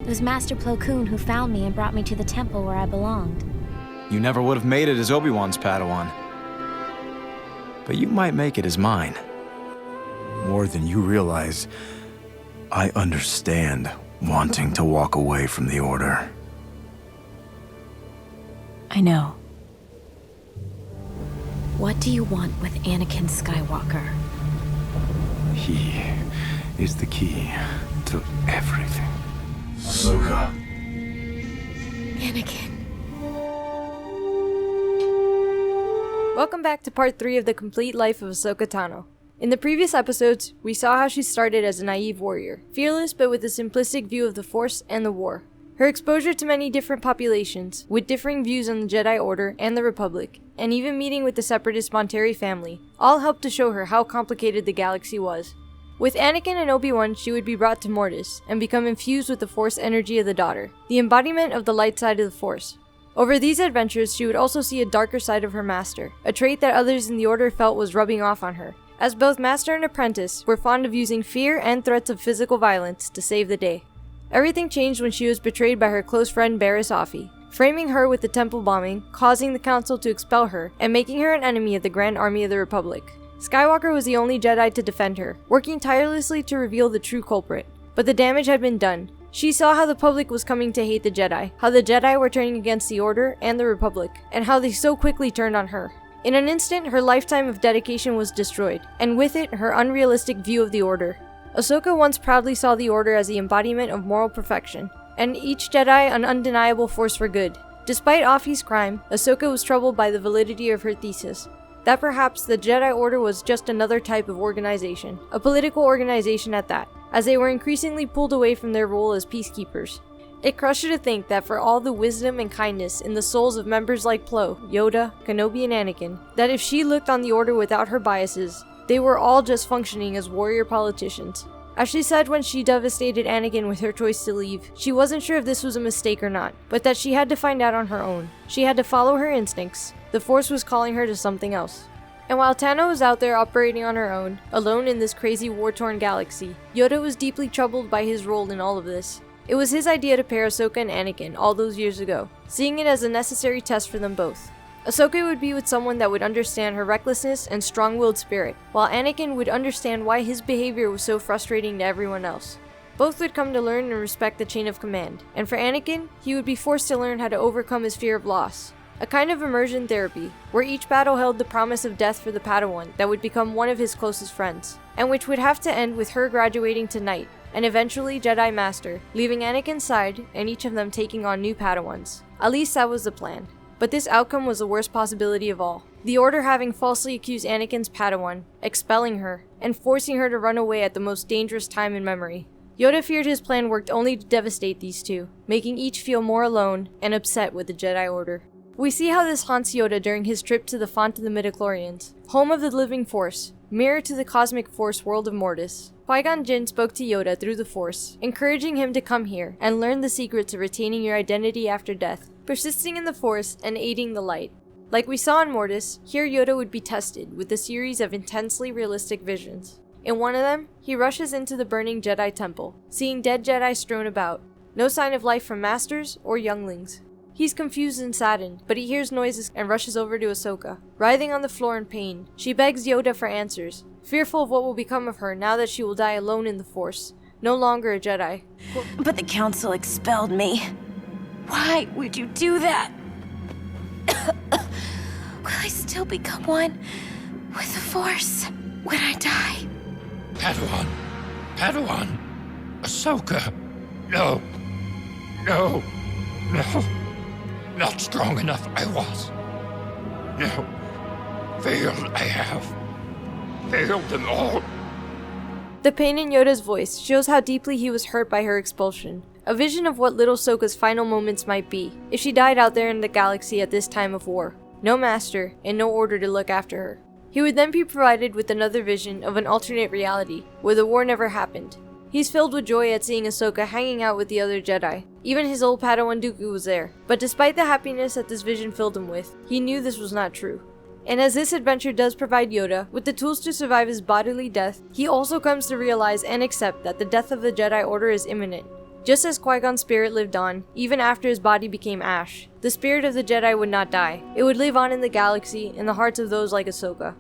It was Master Plo Koon who found me and brought me to the temple where I belonged. You never would have made it as Obi-Wan's Padawan. But you might make it as mine. More than you realize, I understand wanting to walk away from the Order. I know. What do you want with Anakin Skywalker? He is the key to everything. Ahsoka. Anakin. Welcome back to part 3 of the complete life of Ahsoka Tano. In the previous episodes, we saw how she started as a naive warrior, fearless but with a simplistic view of the Force and the war. Her exposure to many different populations, with differing views on the Jedi Order and the Republic, and even meeting with the separatist Monteri family, all helped to show her how complicated the galaxy was. With Anakin and Obi-Wan, she would be brought to Mortis, and become infused with the Force energy of the daughter, the embodiment of the light side of the Force. Over these adventures, she would also see a darker side of her master, a trait that others in the Order felt was rubbing off on her, as both master and apprentice were fond of using fear and threats of physical violence to save the day. Everything changed when she was betrayed by her close friend Barriss Offee, framing her with the temple bombing, causing the Council to expel her, and making her an enemy of the Grand Army of the Republic. Skywalker was the only Jedi to defend her, working tirelessly to reveal the true culprit. But the damage had been done. She saw how the public was coming to hate the Jedi, how the Jedi were turning against the Order and the Republic, and how they so quickly turned on her. In an instant, her lifetime of dedication was destroyed, and with it, her unrealistic view of the Order. Ahsoka once proudly saw the Order as the embodiment of moral perfection, and each Jedi an undeniable force for good. Despite Offee's crime, Ahsoka was troubled by the validity of her thesis, that perhaps the Jedi Order was just another type of organization, a political organization at that, as they were increasingly pulled away from their role as peacekeepers. It crushed her to think that for all the wisdom and kindness in the souls of members like Plo, Yoda, Kenobi, and Anakin, that if she looked on the Order without her biases, they were all just functioning as warrior politicians. As she said when she devastated Anakin with her choice to leave, she wasn't sure if this was a mistake or not, but that she had to find out on her own. She had to follow her instincts. The Force was calling her to something else. And while Tano was out there operating on her own, alone in this crazy war-torn galaxy, Yoda was deeply troubled by his role in all of this. It was his idea to pair Ahsoka and Anakin all those years ago, seeing it as a necessary test for them both. Ahsoka would be with someone that would understand her recklessness and strong-willed spirit, while Anakin would understand why his behavior was so frustrating to everyone else. Both would come to learn and respect the chain of command, and for Anakin, he would be forced to learn how to overcome his fear of loss. A kind of immersion therapy, where each battle held the promise of death for the Padawan that would become one of his closest friends, and which would have to end with her graduating to Knight, and eventually Jedi Master, leaving Anakin's side and each of them taking on new Padawans. At least that was the plan. But this outcome was the worst possibility of all. The Order having falsely accused Anakin's Padawan, expelling her, and forcing her to run away at the most dangerous time in memory. Yoda feared his plan worked only to devastate these two, making each feel more alone and upset with the Jedi Order. We see how this haunts Yoda during his trip to the Font of the Midichlorians, home of the living Force, mirror to the cosmic Force world of Mortis. Qui-Gon Jinn spoke to Yoda through the Force, encouraging him to come here and learn the secrets of retaining your identity after death, persisting in the Force and aiding the light. Like we saw in Mortis, here Yoda would be tested with a series of intensely realistic visions. In one of them, he rushes into the burning Jedi Temple, seeing dead Jedi strewn about, no sign of life from Masters or younglings. He's confused and saddened, but he hears noises and rushes over to Ahsoka. Writhing on the floor in pain, she begs Yoda for answers, fearful of what will become of her now that she will die alone in the Force, no longer a Jedi. But the Council expelled me. Why would you do that? Will I still become one with the Force when I die? Padawan, Ahsoka, no, not strong enough I was. No, failed I have, failed them all. The pain in Yoda's voice shows how deeply he was hurt by her expulsion. A vision of what little Ahsoka's final moments might be, if she died out there in the galaxy at this time of war. No master, and no order to look after her. He would then be provided with another vision of an alternate reality, where the war never happened. He's filled with joy at seeing Ahsoka hanging out with the other Jedi. Even his old Padawan Dooku was there. But despite the happiness that this vision filled him with, he knew this was not true. And as this adventure does provide Yoda with the tools to survive his bodily death, he also comes to realize and accept that the death of the Jedi Order is imminent. Just as Qui-Gon's spirit lived on, even after his body became ash, the spirit of the Jedi would not die. It would live on in the galaxy, in the hearts of those like Ahsoka.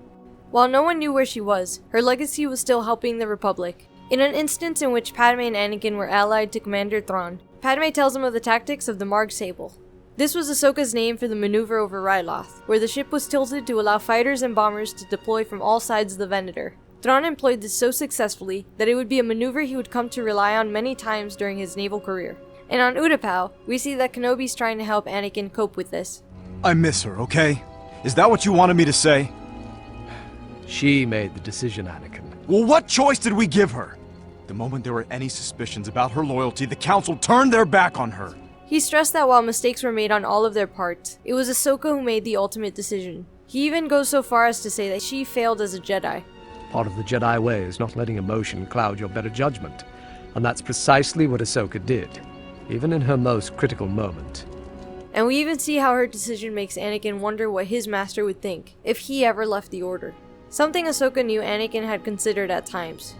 While no one knew where she was, her legacy was still helping the Republic. In an instance in which Padme and Anakin were allied to Commander Thrawn, Padme tells him of the tactics of the Marg Sable. This was Ahsoka's name for the maneuver over Ryloth, where the ship was tilted to allow fighters and bombers to deploy from all sides of the Venator. Thrawn employed this so successfully that it would be a maneuver he would come to rely on many times during his naval career. And on Utapau, we see that Kenobi's trying to help Anakin cope with this. I miss her, okay? Is that what you wanted me to say? She made the decision, Anakin. Well, what choice did we give her? The moment there were any suspicions about her loyalty, the Council turned their back on her. He stressed that while mistakes were made on all of their parts, it was Ahsoka who made the ultimate decision. He even goes so far as to say that she failed as a Jedi. Part of the Jedi way is not letting emotion cloud your better judgment. And that's precisely what Ahsoka did, even in her most critical moment. And we even see how her decision makes Anakin wonder what his master would think if he ever left the Order. Something Ahsoka knew Anakin had considered at times.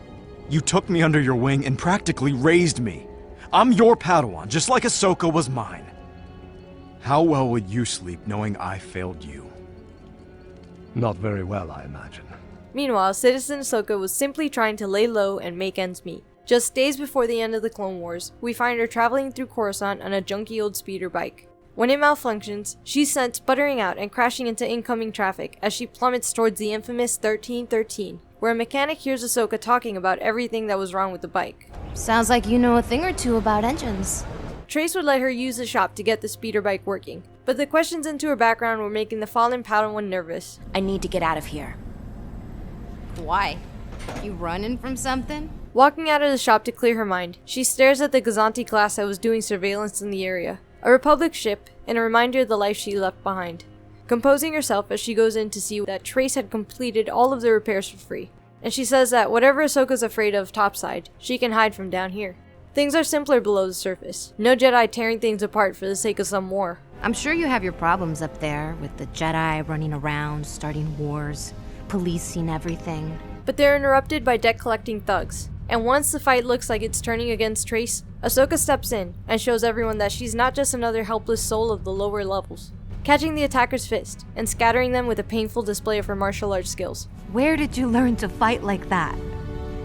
You took me under your wing and practically raised me. I'm your Padawan, just like Ahsoka was mine. How well would you sleep knowing I failed you? Not very well, I imagine. Meanwhile, Citizen Ahsoka was simply trying to lay low and make ends meet. Just days before the end of the Clone Wars, we find her traveling through Coruscant on a junky old speeder bike. When it malfunctions, she's sent sputtering out and crashing into incoming traffic as she plummets towards the infamous 1313, where a mechanic hears Ahsoka talking about everything that was wrong with the bike. Sounds like you know a thing or two about engines. Trace would let her use the shop to get the speeder bike working, but the questions into her background were making the fallen Padawan nervous. I need to get out of here. Why? You running from something? Walking out of the shop to clear her mind, she stares at the Gazanti class that was doing surveillance in the area, a Republic ship, and a reminder of the life she left behind. Composing herself as she goes in to see that Trace had completed all of the repairs for free, and she says that whatever Ahsoka's afraid of topside, she can hide from down here. Things are simpler below the surface. No Jedi tearing things apart for the sake of some war. I'm sure you have your problems up there with the Jedi running around, starting wars, policing everything. But they're interrupted by debt-collecting thugs, and once the fight looks like it's turning against Trace, Ahsoka steps in and shows everyone that she's not just another helpless soul of the lower levels, catching the attacker's fist and scattering them with a painful display of her martial arts skills. Where did you learn to fight like that?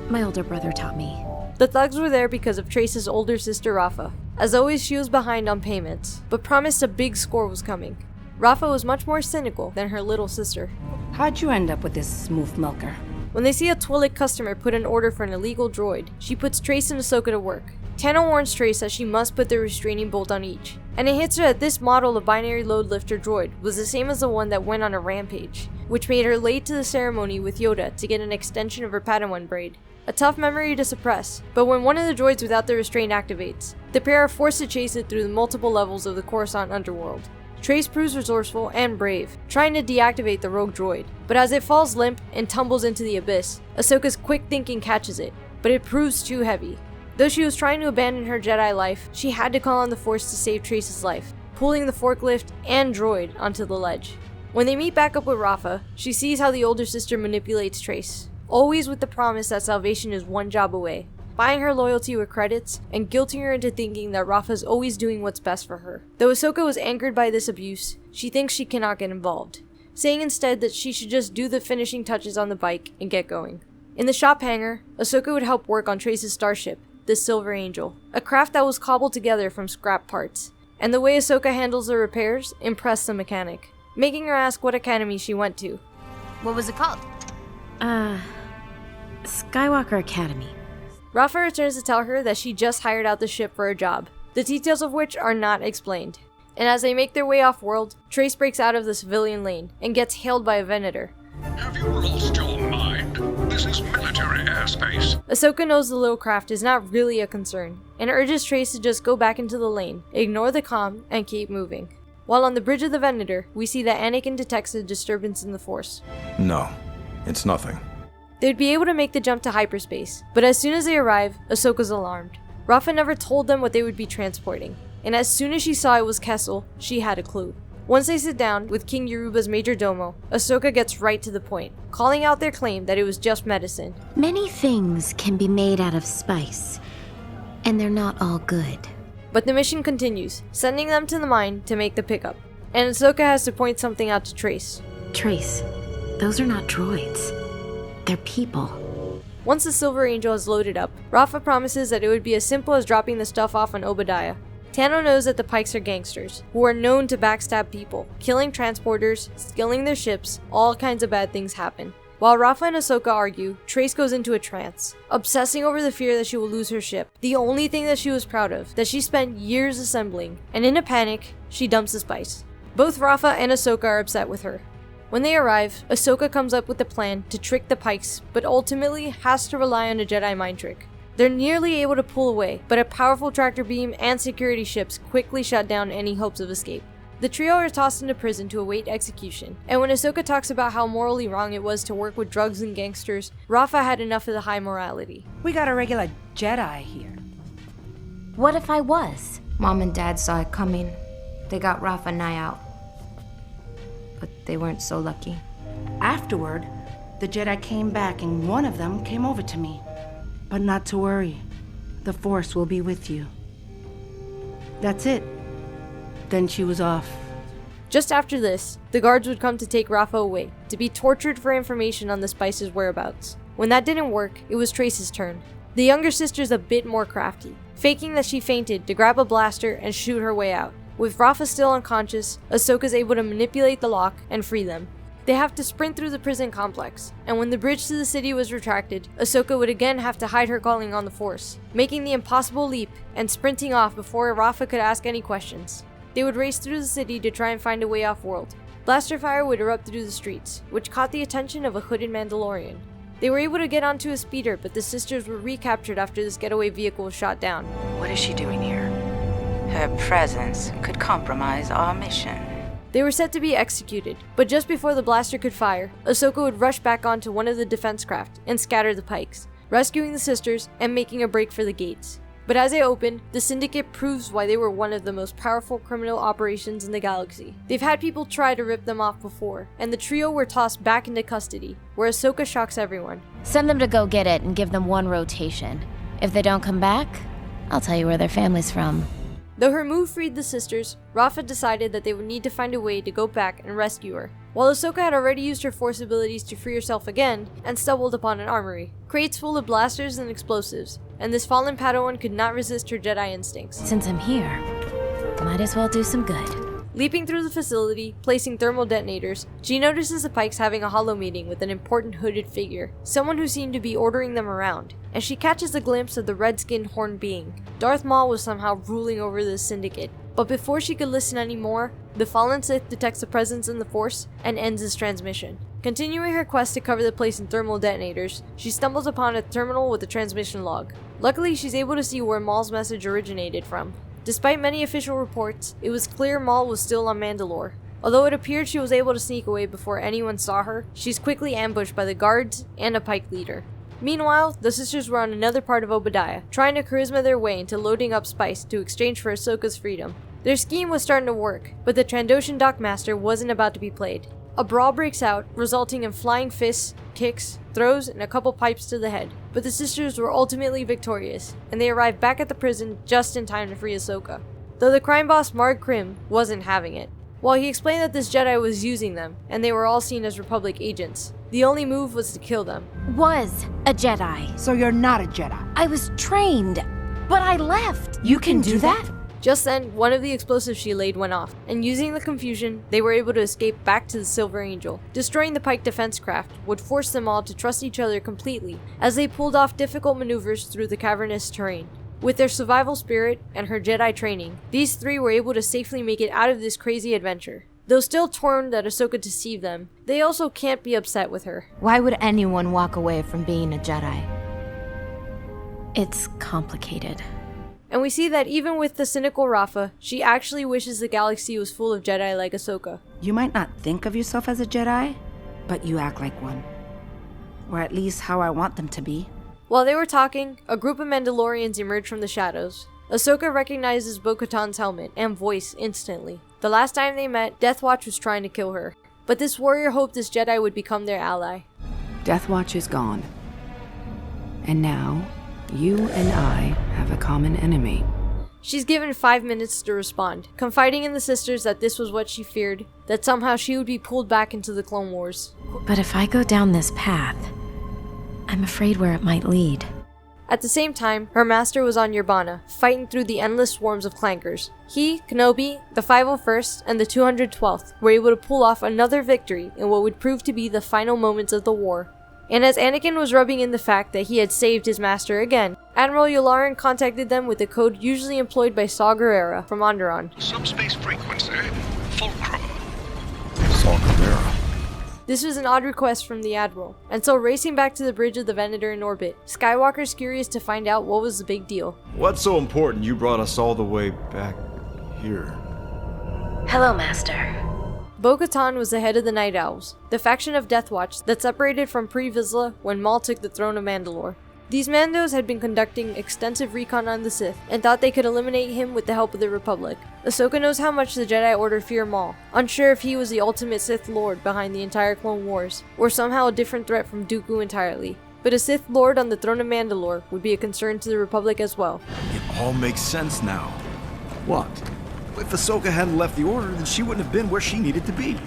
My older brother taught me. The thugs were there because of Trace's older sister Rafa. As always, she was behind on payments, but promised a big score was coming. Rafa was much more cynical than her little sister. How'd you end up with this smooth milker? When they see a Twi'lek customer put an order for an illegal droid, she puts Trace and Ahsoka to work. Tano warns Trace that she must put the restraining bolt on each, and it hits her that this model of binary load lifter droid was the same as the one that went on a rampage, which made her late to the ceremony with Yoda to get an extension of her Padawan braid. A tough memory to suppress, but when one of the droids without the restraint activates, the pair are forced to chase it through the multiple levels of the Coruscant underworld. Trace proves resourceful and brave, trying to deactivate the rogue droid, but as it falls limp and tumbles into the abyss, Ahsoka's quick thinking catches it, but it proves too heavy. Though she was trying to abandon her Jedi life, she had to call on the Force to save Trace's life, pulling the forklift and droid onto the ledge. When they meet back up with Rafa, she sees how the older sister manipulates Trace, always with the promise that salvation is one job away, buying her loyalty with credits and guilting her into thinking that Rafa's always doing what's best for her. Though Ahsoka was angered by this abuse, she thinks she cannot get involved, saying instead that she should just do the finishing touches on the bike and get going. In the shop hangar, Ahsoka would help work on Trace's starship, the Silver Angel, a craft that was cobbled together from scrap parts, and the way Ahsoka handles the repairs impressed the mechanic, making her ask what academy she went to. What was it called? Skywalker Academy. Rafa returns to tell her that she just hired out the ship for a job, the details of which are not explained. And as they make their way off-world, Trace breaks out of the civilian lane and gets hailed by a Venator. Have you lost your mind? This is military airspace. Ahsoka knows the little craft is not really a concern, and urges Trace to just go back into the lane, ignore the comm, and keep moving. While on the bridge of the Venator, we see that Anakin detects a disturbance in the Force. No, it's nothing. They'd be able to make the jump to hyperspace, but as soon as they arrive, Ahsoka's alarmed. Rafa never told them what they would be transporting, and as soon as she saw it was Kessel, she had a clue. Once they sit down with King Yoruba's major domo, Ahsoka gets right to the point, calling out their claim that it was just medicine. Many things can be made out of spice, And they're not all good. But the mission continues, sending them to the mine to make the pickup. And Ahsoka has to point something out to Trace. Trace, those are not droids. They're people. Once the Silver Angel has loaded up, Rafa promises that it would be as simple as dropping the stuff off on Obadiah. Tano knows that the Pikes are gangsters, who are known to backstab people, killing transporters, stealing their ships, all kinds of bad things happen. While Rafa and Ahsoka argue, Trace goes into a trance, obsessing over the fear that she will lose her ship, the only thing that she was proud of, that she spent years assembling, and in a panic, she dumps the spice. Both Rafa and Ahsoka are upset with her. When they arrive, Ahsoka comes up with a plan to trick the Pikes, but ultimately has to rely on a Jedi mind trick. They're nearly able to pull away, but a powerful tractor beam and security ships quickly shut down any hopes of escape. The trio are tossed into prison to await execution, and when Ahsoka talks about how morally wrong it was to work with drugs and gangsters, Rafa had enough of the high morality. We got a regular Jedi here. What if I was? Mom and Dad saw it coming. They got Rafa and I out. But they weren't so lucky. Afterward, the Jedi came back and one of them came over to me. But not to worry. The Force will be with you. That's it. Then she was off. Just after this, the guards would come to take Rafa away, to be tortured for information on the spice's whereabouts. When that didn't work, it was Trace's turn. The younger sister's a bit more crafty, faking that she fainted to grab a blaster and shoot her way out. With Rafa still unconscious, Ahsoka's able to manipulate the lock and free them. They have to sprint through the prison complex, and when the bridge to the city was retracted, Ahsoka would again have to hide her calling on the Force, making the impossible leap and sprinting off before Rafa could ask any questions. They would race through the city to try and find a way off-world. Blaster fire would erupt through the streets, which caught the attention of a hooded Mandalorian. They were able to get onto a speeder, but the sisters were recaptured after this getaway vehicle was shot down. What is she doing here? Her presence could compromise our mission. They were set to be executed, but just before the blaster could fire, Ahsoka would rush back onto one of the defense craft and scatter the Pikes, rescuing the sisters and making a break for the gates. But as they open, the Syndicate proves why they were one of the most powerful criminal operations in the galaxy. They've had people try to rip them off before, and the trio were tossed back into custody, where Ahsoka shocks everyone. Send them to go get it and give them one rotation. If they don't come back, I'll tell you where their family's from. Though her move freed the sisters, Rafa decided that they would need to find a way to go back and rescue her. While Ahsoka had already used her Force abilities to free herself again, and stumbled upon an armory, crates full of blasters and explosives, and this fallen Padawan could not resist her Jedi instincts. Since I'm here, might as well do some good. Leaping through the facility, placing thermal detonators, she notices the Pikes having a holo meeting with an important hooded figure, someone who seemed to be ordering them around, and she catches a glimpse of the red-skinned horned being. Darth Maul was somehow ruling over the Syndicate, but before she could listen anymore, the fallen Sith detects a presence in the Force and ends his transmission. Continuing her quest to cover the place in thermal detonators, she stumbles upon a terminal with a transmission log. Luckily, she's able to see where Maul's message originated from. Despite many official reports, it was clear Maul was still on Mandalore. Although it appeared she was able to sneak away before anyone saw her, she's quickly ambushed by the guards and a Pike leader. Meanwhile, the sisters were on another part of Obadiah, trying to charisma their way into loading up spice to exchange for Ahsoka's freedom. Their scheme was starting to work, but the Trandoshan Dockmaster wasn't about to be played. A brawl breaks out, resulting in flying fists, kicks, throws, and a couple pipes to the head. But the sisters were ultimately victorious, and they arrived back at the prison just in time to free Ahsoka. Though the crime boss Marg Krim wasn't having it. While he explained that this Jedi was using them, and they were all seen as Republic agents, the only move was to kill them. Was a Jedi. So you're not a Jedi? I was trained, but I left. You can do that? Just then, one of the explosives she laid went off, and using the confusion, they were able to escape back to the Silver Angel. Destroying the Pike defense craft would force them all to trust each other completely, as they pulled off difficult maneuvers through the cavernous terrain. With their survival spirit and her Jedi training, these three were able to safely make it out of this crazy adventure. Though still torn that Ahsoka deceived them, they also can't be upset with her. Why would anyone walk away from being a Jedi? It's complicated. And we see that even with the cynical Rafa, she actually wishes the galaxy was full of Jedi like Ahsoka. You might not think of yourself as a Jedi, but you act like one. Or at least how I want them to be. While they were talking, a group of Mandalorians emerged from the shadows. Ahsoka recognizes Bo-Katan's helmet and voice instantly. The last time they met, Death Watch was trying to kill her. But this warrior hoped this Jedi would become their ally. Death Watch is gone. And now, You and I have a common enemy. She's given 5 minutes to respond, confiding in the sisters that this was what she feared, that somehow she would be pulled back into the Clone Wars. But if I go down this path, I'm afraid where it might lead. At the same time, her master was on Yerbana, fighting through the endless swarms of clankers. He, Kenobi, the 501st, and the 212th were able to pull off another victory in what would prove to be the final moments of the war. And as Anakin was rubbing in the fact that he had saved his master again, Admiral Yularen contacted them with the code usually employed by Saw Gerrera from Onderon. Subspace frequency, fulcrum. Saw Gerrera. This was an odd request from the Admiral, and so racing back to the bridge of the Venator in orbit, Skywalker's curious to find out what was the big deal. What's so important you brought us all the way back here? Hello, Master. Bo-Katan was the head of the Night Owls, the faction of Death Watch that separated from Pre Vizsla when Maul took the throne of Mandalore. These Mandos had been conducting extensive recon on the Sith and thought they could eliminate him with the help of the Republic. Ahsoka knows how much the Jedi Order fear Maul, unsure if he was the ultimate Sith Lord behind the entire Clone Wars, or somehow a different threat from Dooku entirely. But a Sith Lord on the throne of Mandalore would be a concern to the Republic as well. It all makes sense now. What? If Ahsoka hadn't left the Order, then she wouldn't have been where she needed to be.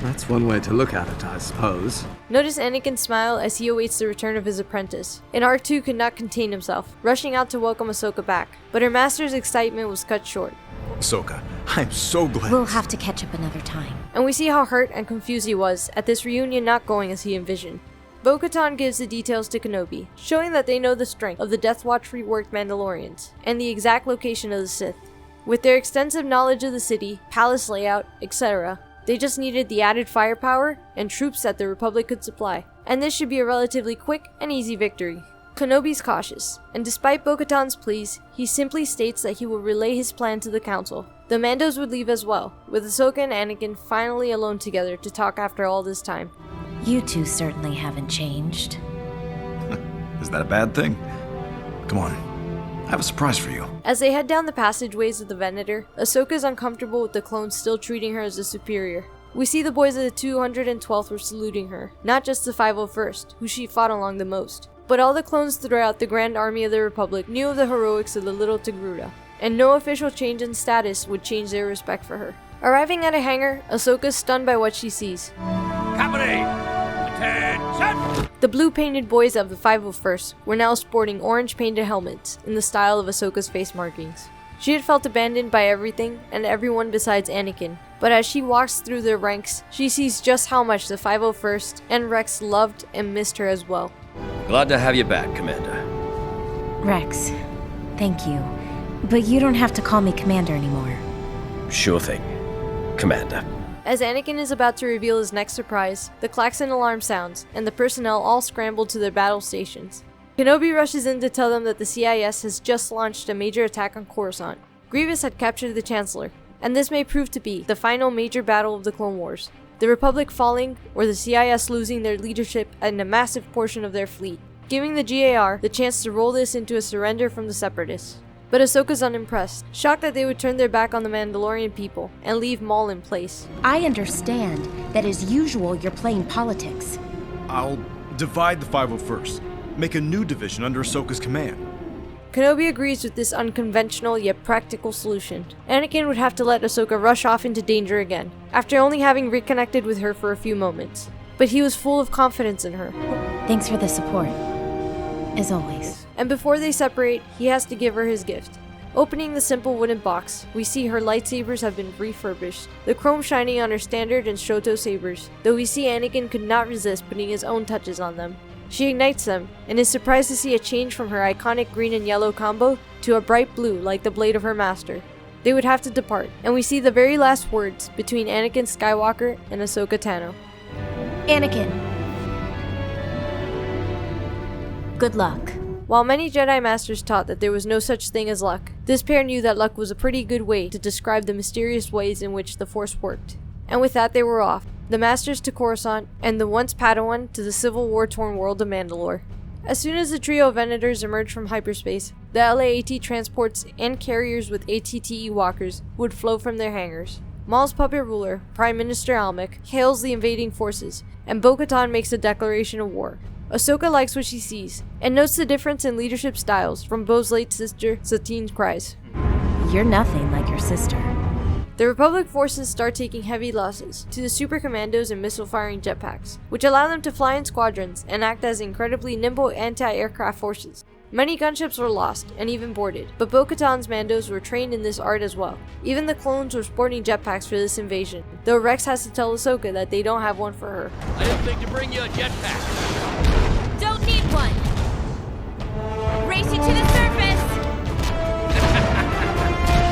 That's one way to look at it, I suppose. Notice Anakin's smile as he awaits the return of his apprentice, and R2 could not contain himself, rushing out to welcome Ahsoka back, but her master's excitement was cut short. Ahsoka, I'm so glad. We'll have to catch up another time. And we see how hurt and confused he was at this reunion not going as he envisioned. Bo-Katan gives the details to Kenobi, showing that they know the strength of the Death Watch reworked Mandalorians, and the exact location of the Sith. With their extensive knowledge of the city, palace layout, etc., they just needed the added firepower and troops that the Republic could supply, and this should be a relatively quick and easy victory. Kenobi's cautious, and despite Bo-Katan's pleas, he simply states that he will relay his plan to the Council. The Mandos would leave as well, with Ahsoka and Anakin finally alone together to talk after all this time. You two certainly haven't changed. Is that a bad thing? Come on, I have a surprise for you. As they head down the passageways of the Venator, Ahsoka is uncomfortable with the clones still treating her as a superior. We see the boys of the 212th were saluting her, not just the 501st, who she fought along the most. But all the clones throughout the Grand Army of the Republic knew of the heroics of the little Togruta, and no official change in status would change their respect for her. Arriving at a hangar, Ahsoka is stunned by what she sees. Company! Attention! The blue-painted boys of the 501st were now sporting orange-painted helmets in the style of Ahsoka's face markings. She had felt abandoned by everything and everyone besides Anakin, but as she walks through their ranks, she sees just how much the 501st and Rex loved and missed her as well. Glad to have you back, Commander. Rex, thank you. But you don't have to call me Commander anymore. Sure thing, Commander. As Anakin is about to reveal his next surprise, the klaxon alarm sounds, and the personnel all scramble to their battle stations. Kenobi rushes in to tell them that the CIS has just launched a major attack on Coruscant. Grievous had captured the Chancellor, and this may prove to be the final major battle of the Clone Wars. The Republic falling, or the CIS losing their leadership and a massive portion of their fleet, giving the GAR the chance to roll this into a surrender from the Separatists. But Ahsoka's unimpressed, shocked that they would turn their back on the Mandalorian people and leave Maul in place. I understand that as usual you're playing politics. I'll divide the 501st, make a new division under Ahsoka's command. Kenobi agrees with this unconventional yet practical solution. Anakin would have to let Ahsoka rush off into danger again, after only having reconnected with her for a few moments. But he was full of confidence in her. Thanks for the support, as always. And before they separate, he has to give her his gift. Opening the simple wooden box, we see her lightsabers have been refurbished, the chrome shining on her standard and Shoto sabers, though we see Anakin could not resist putting his own touches on them. She ignites them, and is surprised to see a change from her iconic green and yellow combo to a bright blue like the blade of her master. They would have to depart, and we see the very last words between Anakin Skywalker and Ahsoka Tano. Anakin. Good luck. While many Jedi Masters taught that there was no such thing as luck, this pair knew that luck was a pretty good way to describe the mysterious ways in which the Force worked. And with that they were off, the Masters to Coruscant, and the once Padawan to the Civil War-torn world of Mandalore. As soon as the trio of Venators emerged from hyperspace, the LAAT transports and carriers with ATTE walkers would flow from their hangars. Maul's puppet ruler, Prime Minister Almec, hails the invading forces, and Bo-Katan makes a declaration of war. Ahsoka likes what she sees, and notes the difference in leadership styles from Bo's late sister, Satine's cries. You're nothing like your sister. The Republic forces start taking heavy losses to the super commandos and missile-firing jetpacks, which allow them to fly in squadrons and act as incredibly nimble anti-aircraft forces. Many gunships were lost and even boarded, but Bo-Katan's Mandos were trained in this art as well. Even the clones were sporting jetpacks for this invasion, though Rex has to tell Ahsoka that they don't have one for her. I didn't think to bring you a jetpack. Don't need one. Race you to the surface.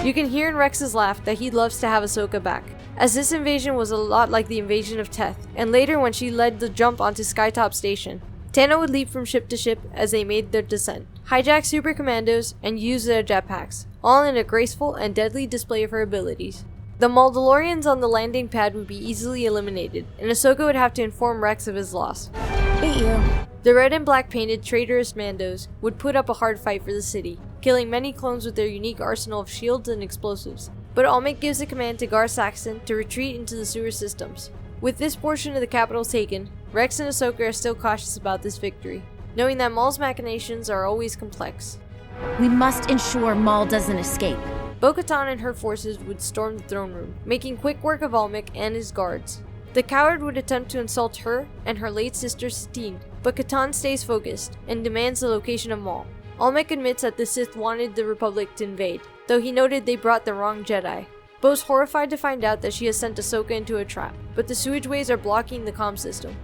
You can hear in Rex's laugh that he loves to have Ahsoka back, as this invasion was a lot like the invasion of Teth, and later when she led the jump onto Skytop Station. Tano would leap from ship to ship as they made their descent, hijack super commandos, and use their jetpacks, all in a graceful and deadly display of her abilities. The Mandalorians on the landing pad would be easily eliminated, and Ahsoka would have to inform Rex of his loss. Beat you. The red and black painted traitorous Mandos would put up a hard fight for the city, killing many clones with their unique arsenal of shields and explosives. But Almec gives the command to Gar Saxon to retreat into the sewer systems. With this portion of the capital taken, Rex and Ahsoka are still cautious about this victory, knowing that Maul's machinations are always complex. We must ensure Maul doesn't escape. Bo-Katan and her forces would storm the throne room, making quick work of Almec and his guards. The coward would attempt to insult her and her late sister Satine, but Katan stays focused and demands the location of Maul. Almec admits that the Sith wanted the Republic to invade, though he noted they brought the wrong Jedi. Bo's horrified to find out that she has sent Ahsoka into a trap, but the sewageways are blocking the comm system.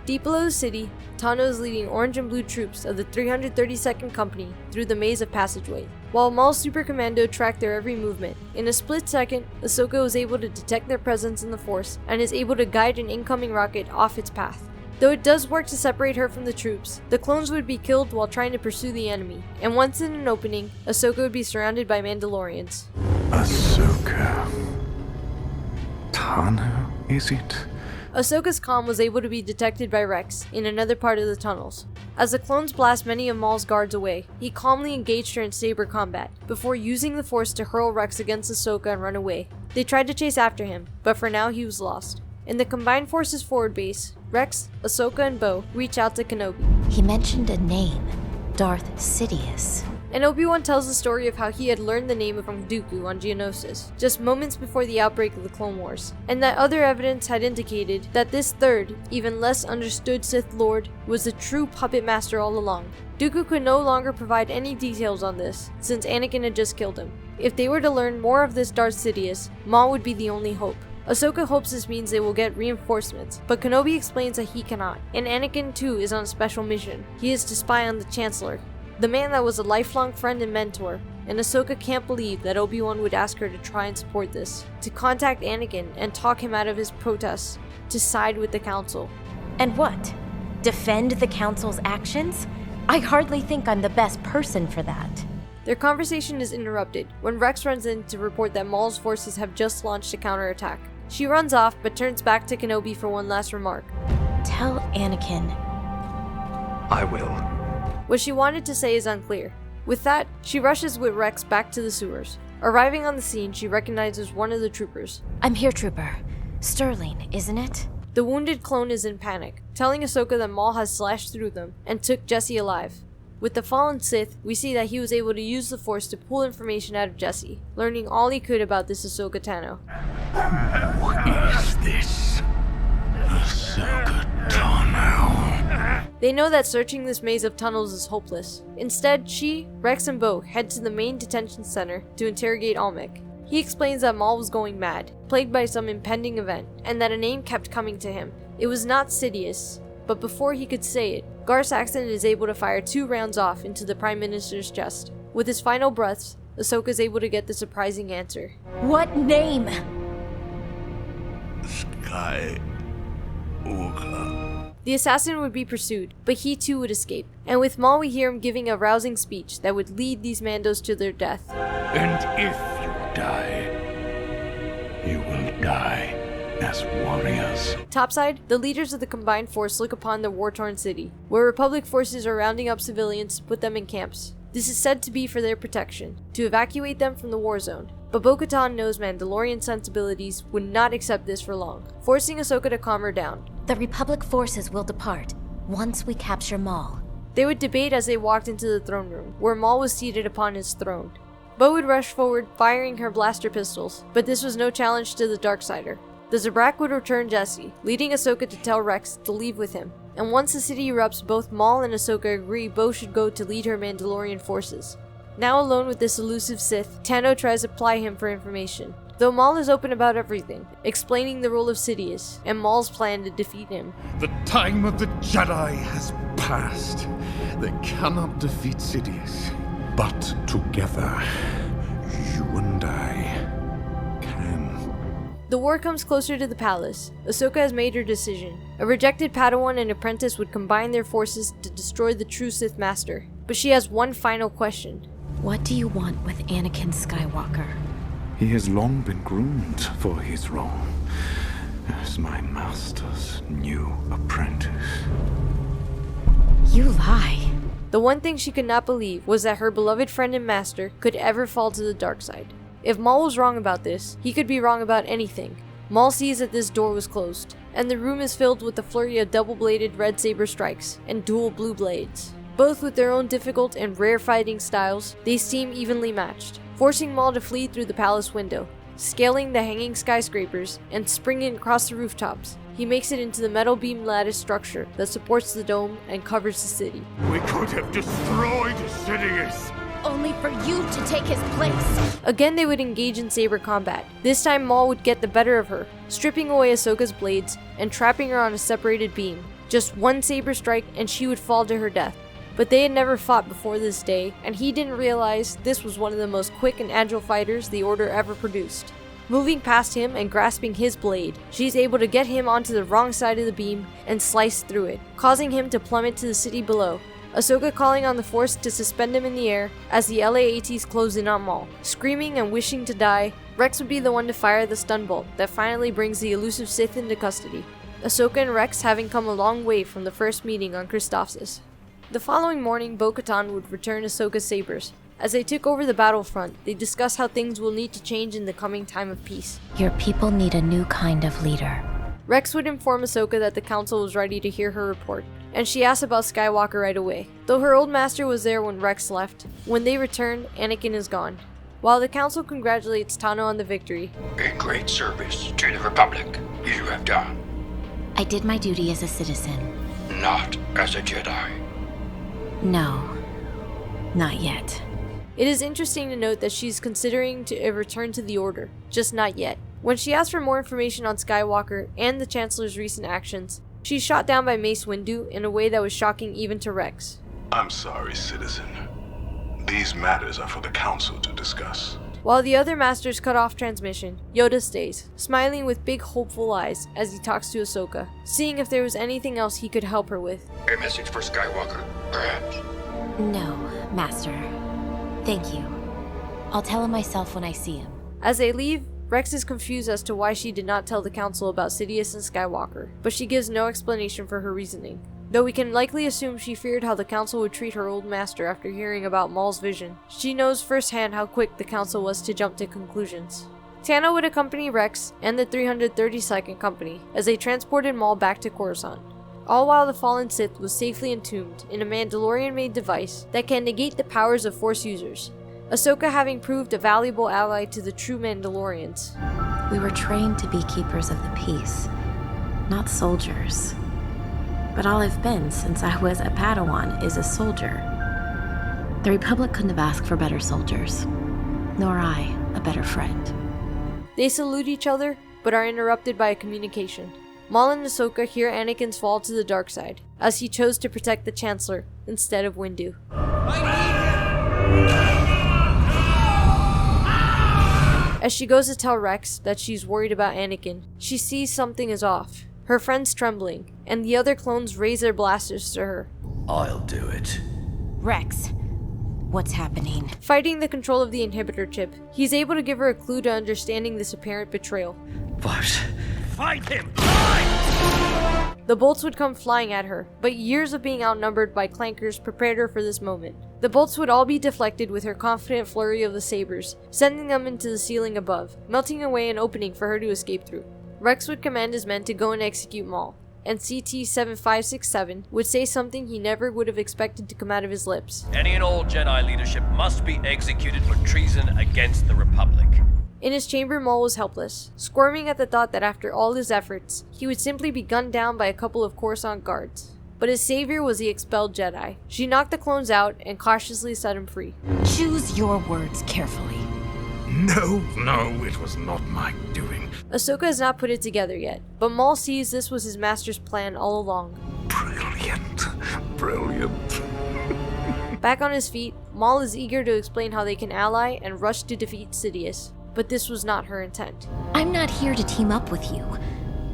Deep below the city, Tano is leading orange and blue troops of the 332nd Company through the maze of passageways, while Maul's super commando tracked their every movement. In a split second, Ahsoka was able to detect their presence in the Force and is able to guide an incoming rocket off its path. Though it does work to separate her from the troops, the clones would be killed while trying to pursue the enemy, and once in an opening, Ahsoka would be surrounded by Mandalorians. Ahsoka Tano, is it? Ahsoka's comm was able to be detected by Rex in another part of the tunnels. As the clones blast many of Maul's guards away, he calmly engaged her in saber combat, before using the Force to hurl Rex against Ahsoka and run away. They tried to chase after him, but for now he was lost. In the Combined Forces forward base, Rex, Ahsoka, and Bo reach out to Kenobi. He mentioned a name, Darth Sidious. And Obi-Wan tells the story of how he had learned the name from Dooku on Geonosis, just moments before the outbreak of the Clone Wars, and that other evidence had indicated that this third, even less understood Sith Lord was the true puppet master all along. Dooku could no longer provide any details on this, since Anakin had just killed him. If they were to learn more of this Darth Sidious, Maul would be the only hope. Ahsoka hopes this means they will get reinforcements, but Kenobi explains that he cannot, and Anakin too is on a special mission. He is to spy on the Chancellor, the man that was a lifelong friend and mentor, and Ahsoka can't believe that Obi-Wan would ask her to try and support this, to contact Anakin and talk him out of his protests, to side with the Council. And what? Defend the Council's actions? I hardly think I'm the best person for that. Their conversation is interrupted when Rex runs in to report that Maul's forces have just launched a counterattack. She runs off but turns back to Kenobi for one last remark. Tell Anakin. I will. What she wanted to say is unclear. With that, she rushes with Rex back to the sewers. Arriving on the scene, she recognizes one of the troopers. I'm here, Trooper. Sterling, isn't it? The wounded clone is in panic, telling Ahsoka that Maul has slashed through them and took Jesse alive. With the fallen Sith, we see that he was able to use the Force to pull information out of Jesse, learning all he could about this Ahsoka Tano. What is this? Ahsoka Tano. They know that searching this maze of tunnels is hopeless. Instead, she, Rex, and Bo head to the main detention center to interrogate Almec. He explains that Maul was going mad, plagued by some impending event, and that a name kept coming to him. It was not Sidious, but before he could say it, Gar Saxon is able to fire 2 rounds off into the Prime Minister's chest. With his final breaths, Ahsoka is able to get the surprising answer. What name? Skywalker. The assassin would be pursued, but he too would escape. And with Maul, we hear him giving a rousing speech that would lead these Mandos to their death. And if you die, you will die as warriors. Topside, the leaders of the Combined Force look upon the war-torn city, where Republic forces are rounding up civilians to put them in camps. This is said to be for their protection, to evacuate them from the war zone. But Bo-Katan knows Mandalorian sensibilities would not accept this for long, forcing Ahsoka to calm her down. The Republic forces will depart, once we capture Maul. They would debate as they walked into the throne room, where Maul was seated upon his throne. Bo would rush forward, firing her blaster pistols, but this was no challenge to the Darksider. The Zabrak would return Jesse, leading Ahsoka to tell Rex to leave with him. And once the city erupts, both Maul and Ahsoka agree Bo should go to lead her Mandalorian forces. Now alone with this elusive Sith, Tano tries to ply him for information. Though Maul is open about everything, explaining the role of Sidious and Maul's plan to defeat him. The time of the Jedi has passed. They cannot defeat Sidious. But together, you and I can. The war comes closer to the palace. Ahsoka has made her decision. A rejected Padawan and apprentice would combine their forces to destroy the true Sith Master. But she has one final question. What do you want with Anakin Skywalker? He has long been groomed for his role as my master's new apprentice. You lie. The one thing she could not believe was that her beloved friend and master could ever fall to the dark side. If Maul was wrong about this, he could be wrong about anything. Maul sees that this door was closed, and the room is filled with a flurry of double-bladed red saber strikes and dual blue blades. Both with their own difficult and rare fighting styles, they seem evenly matched, forcing Maul to flee through the palace window. Scaling the hanging skyscrapers and springing across the rooftops, he makes it into the metal beam lattice structure that supports the dome and covers the city. We could have destroyed Sidious. Only for you to take his place. Again, they would engage in saber combat. This time Maul would get the better of her, stripping away Ahsoka's blades and trapping her on a separated beam. Just one saber strike and she would fall to her death. But they had never fought before this day, and he didn't realize this was one of the most quick and agile fighters the Order ever produced. Moving past him and grasping his blade, she's able to get him onto the wrong side of the beam and slice through it, causing him to plummet to the city below. Ahsoka calling on the Force to suspend him in the air as the LAATs close in on Maul. Screaming and wishing to die, Rex would be the one to fire the stun bolt that finally brings the elusive Sith into custody. Ahsoka and Rex having come a long way from the first meeting on Christophsis. The following morning, Bo-Katan would return Ahsoka's sabers. As they took over the battlefront, they discuss how things will need to change in the coming time of peace. Your people need a new kind of leader. Rex would inform Ahsoka that the council was ready to hear her report, and she asked about Skywalker right away. Though her old master was there when Rex left, when they returned, Anakin is gone. While the council congratulates Tano on the victory, A great service to the Republic you have done. I did my duty as a citizen. Not as a Jedi. No, not yet. It is interesting to note that she's considering a return to the Order, just not yet. When she asked for more information on Skywalker and the Chancellor's recent actions, she's shot down by Mace Windu in a way that was shocking even to Rex. I'm sorry, citizen. These matters are for the Council to discuss. While the other masters cut off transmission, Yoda stays, smiling with big hopeful eyes as he talks to Ahsoka, seeing if there was anything else he could help her with. A message for Skywalker, perhaps? No, Master. Thank you. I'll tell him myself when I see him. As they leave, Rex is confused as to why she did not tell the Council about Sidious and Skywalker, but she gives no explanation for her reasoning. Though we can likely assume she feared how the Council would treat her old master after hearing about Maul's vision, she knows firsthand how quick the Council was to jump to conclusions. Tano would accompany Rex and the 332nd Company as they transported Maul back to Coruscant, all while the fallen Sith was safely entombed in a Mandalorian-made device that can negate the powers of Force users, Ahsoka having proved a valuable ally to the true Mandalorians. We were trained to be keepers of the peace, not soldiers. But all I've been since I was a Padawan is a soldier. The Republic couldn't have asked for better soldiers, nor I, a better friend. They salute each other, but are interrupted by a communication. Maul and Ahsoka hear Anakin's fall to the dark side, as he chose to protect the Chancellor instead of Windu. As she goes to tell Rex that she's worried about Anakin, she sees something is off. Her friend's trembling, and the other clones raise their blasters to her. I'll do it. Rex, what's happening? Fighting the control of the inhibitor chip, he's able to give her a clue to understanding this apparent betrayal. But... Fight him! The bolts would come flying at her, but years of being outnumbered by clankers prepared her for this moment. The bolts would all be deflected with her confident flurry of the sabers, sending them into the ceiling above, melting away an opening for her to escape through. Rex would command his men to go and execute Maul. and CT-7567 would say something he never would have expected to come out of his lips. Any and all Jedi leadership must be executed for treason against the Republic. In his chamber, Maul was helpless, squirming at the thought that after all his efforts, he would simply be gunned down by a couple of Coruscant guards. But his savior was the expelled Jedi. She knocked the clones out and cautiously set him free. Choose your words carefully. No, it was not my doing. Ahsoka has not put it together yet, but Maul sees this was his master's plan all along. Brilliant. Back on his feet, Maul is eager to explain how they can ally and rush to defeat Sidious, but this was not her intent. I'm not here to team up with you.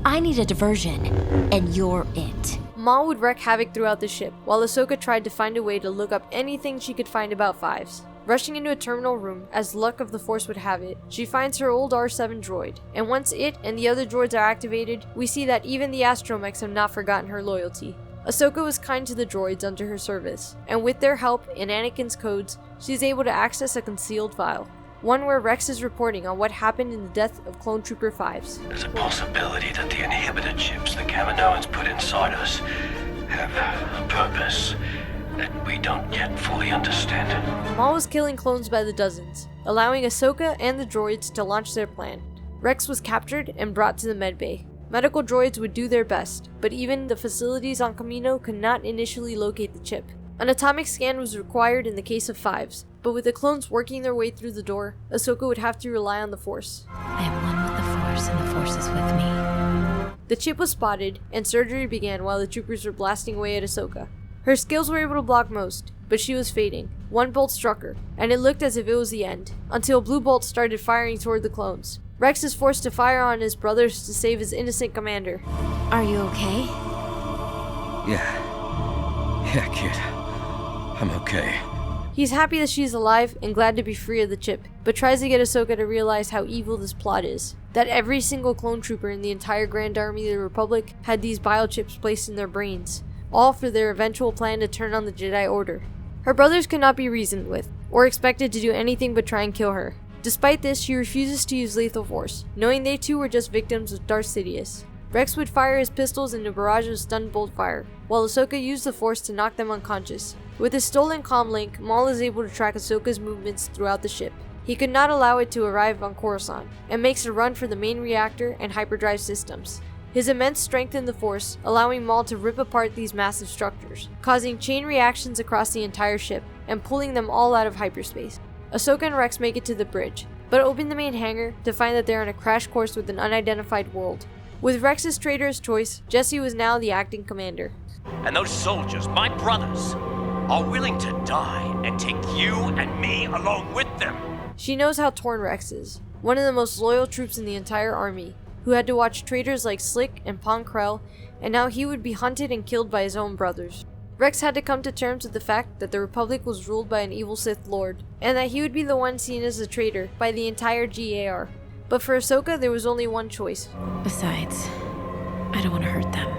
I need a diversion, and you're it. Maul would wreak havoc throughout the ship, while Ahsoka tried to find a way to look up anything she could find about Fives. Rushing into a terminal room, as luck of the Force would have it, she finds her old R7 droid, and once it and the other droids are activated, we see that even the astromechs have not forgotten her loyalty. Ahsoka was kind to the droids under her service, and with their help and Anakin's codes, she's able to access a concealed file. One where Rex is reporting on what happened in the death of Clone Trooper Fives. There's a possibility that the inhibitor chips the Kaminoans put inside us have a purpose that we don't yet fully understand. Maul was killing clones by the dozens, allowing Ahsoka and the droids to launch their plan. Rex was captured and brought to the medbay. Medical droids would do their best, but even the facilities on Kamino could not initially locate the chip. An atomic scan was required in the case of Fives, but with the clones working their way through the door, Ahsoka would have to rely on the Force. I am one with the Force, and the Force is with me. The chip was spotted, and surgery began while the troopers were blasting away at Ahsoka. Her skills were able to block most, but she was fading. One bolt struck her, and it looked as if it was the end, until blue bolts started firing toward the clones. Rex is forced to fire on his brothers to save his innocent commander. Are you okay? Yeah, kid. I'm okay. He's happy that she's alive and glad to be free of the chip, but tries to get Ahsoka to realize how evil this plot is. That every single clone trooper in the entire Grand Army of the Republic had these biochips placed in their brains, all for their eventual plan to turn on the Jedi Order. Her brothers could not be reasoned with, or expected to do anything but try and kill her. Despite this, she refuses to use lethal force, knowing they too were just victims of Darth Sidious. Rex would fire his pistols in a barrage of stun bolt fire, while Ahsoka used the Force to knock them unconscious. With his stolen comlink, Maul is able to track Ahsoka's movements throughout the ship. He could not allow it to arrive on Coruscant, and makes a run for the main reactor and hyperdrive systems. His immense strength in the Force, allowing Maul to rip apart these massive structures, causing chain reactions across the entire ship, and pulling them all out of hyperspace. Ahsoka and Rex make it to the bridge, but open the main hangar to find that they're on a crash course with an unidentified world. With Rex's traitorous choice, Jesse was now the acting commander. And those soldiers, my brothers, are willing to die and take you and me along with them. She knows how torn Rex is, one of the most loyal troops in the entire army, who had to watch traitors like Slick and Pon Krell, and now he would be hunted and killed by his own brothers. Rex had to come to terms with the fact that the Republic was ruled by an evil Sith Lord, and that he would be the one seen as a traitor by the entire GAR. But for Ahsoka, there was only one choice. Besides, I don't want to hurt them.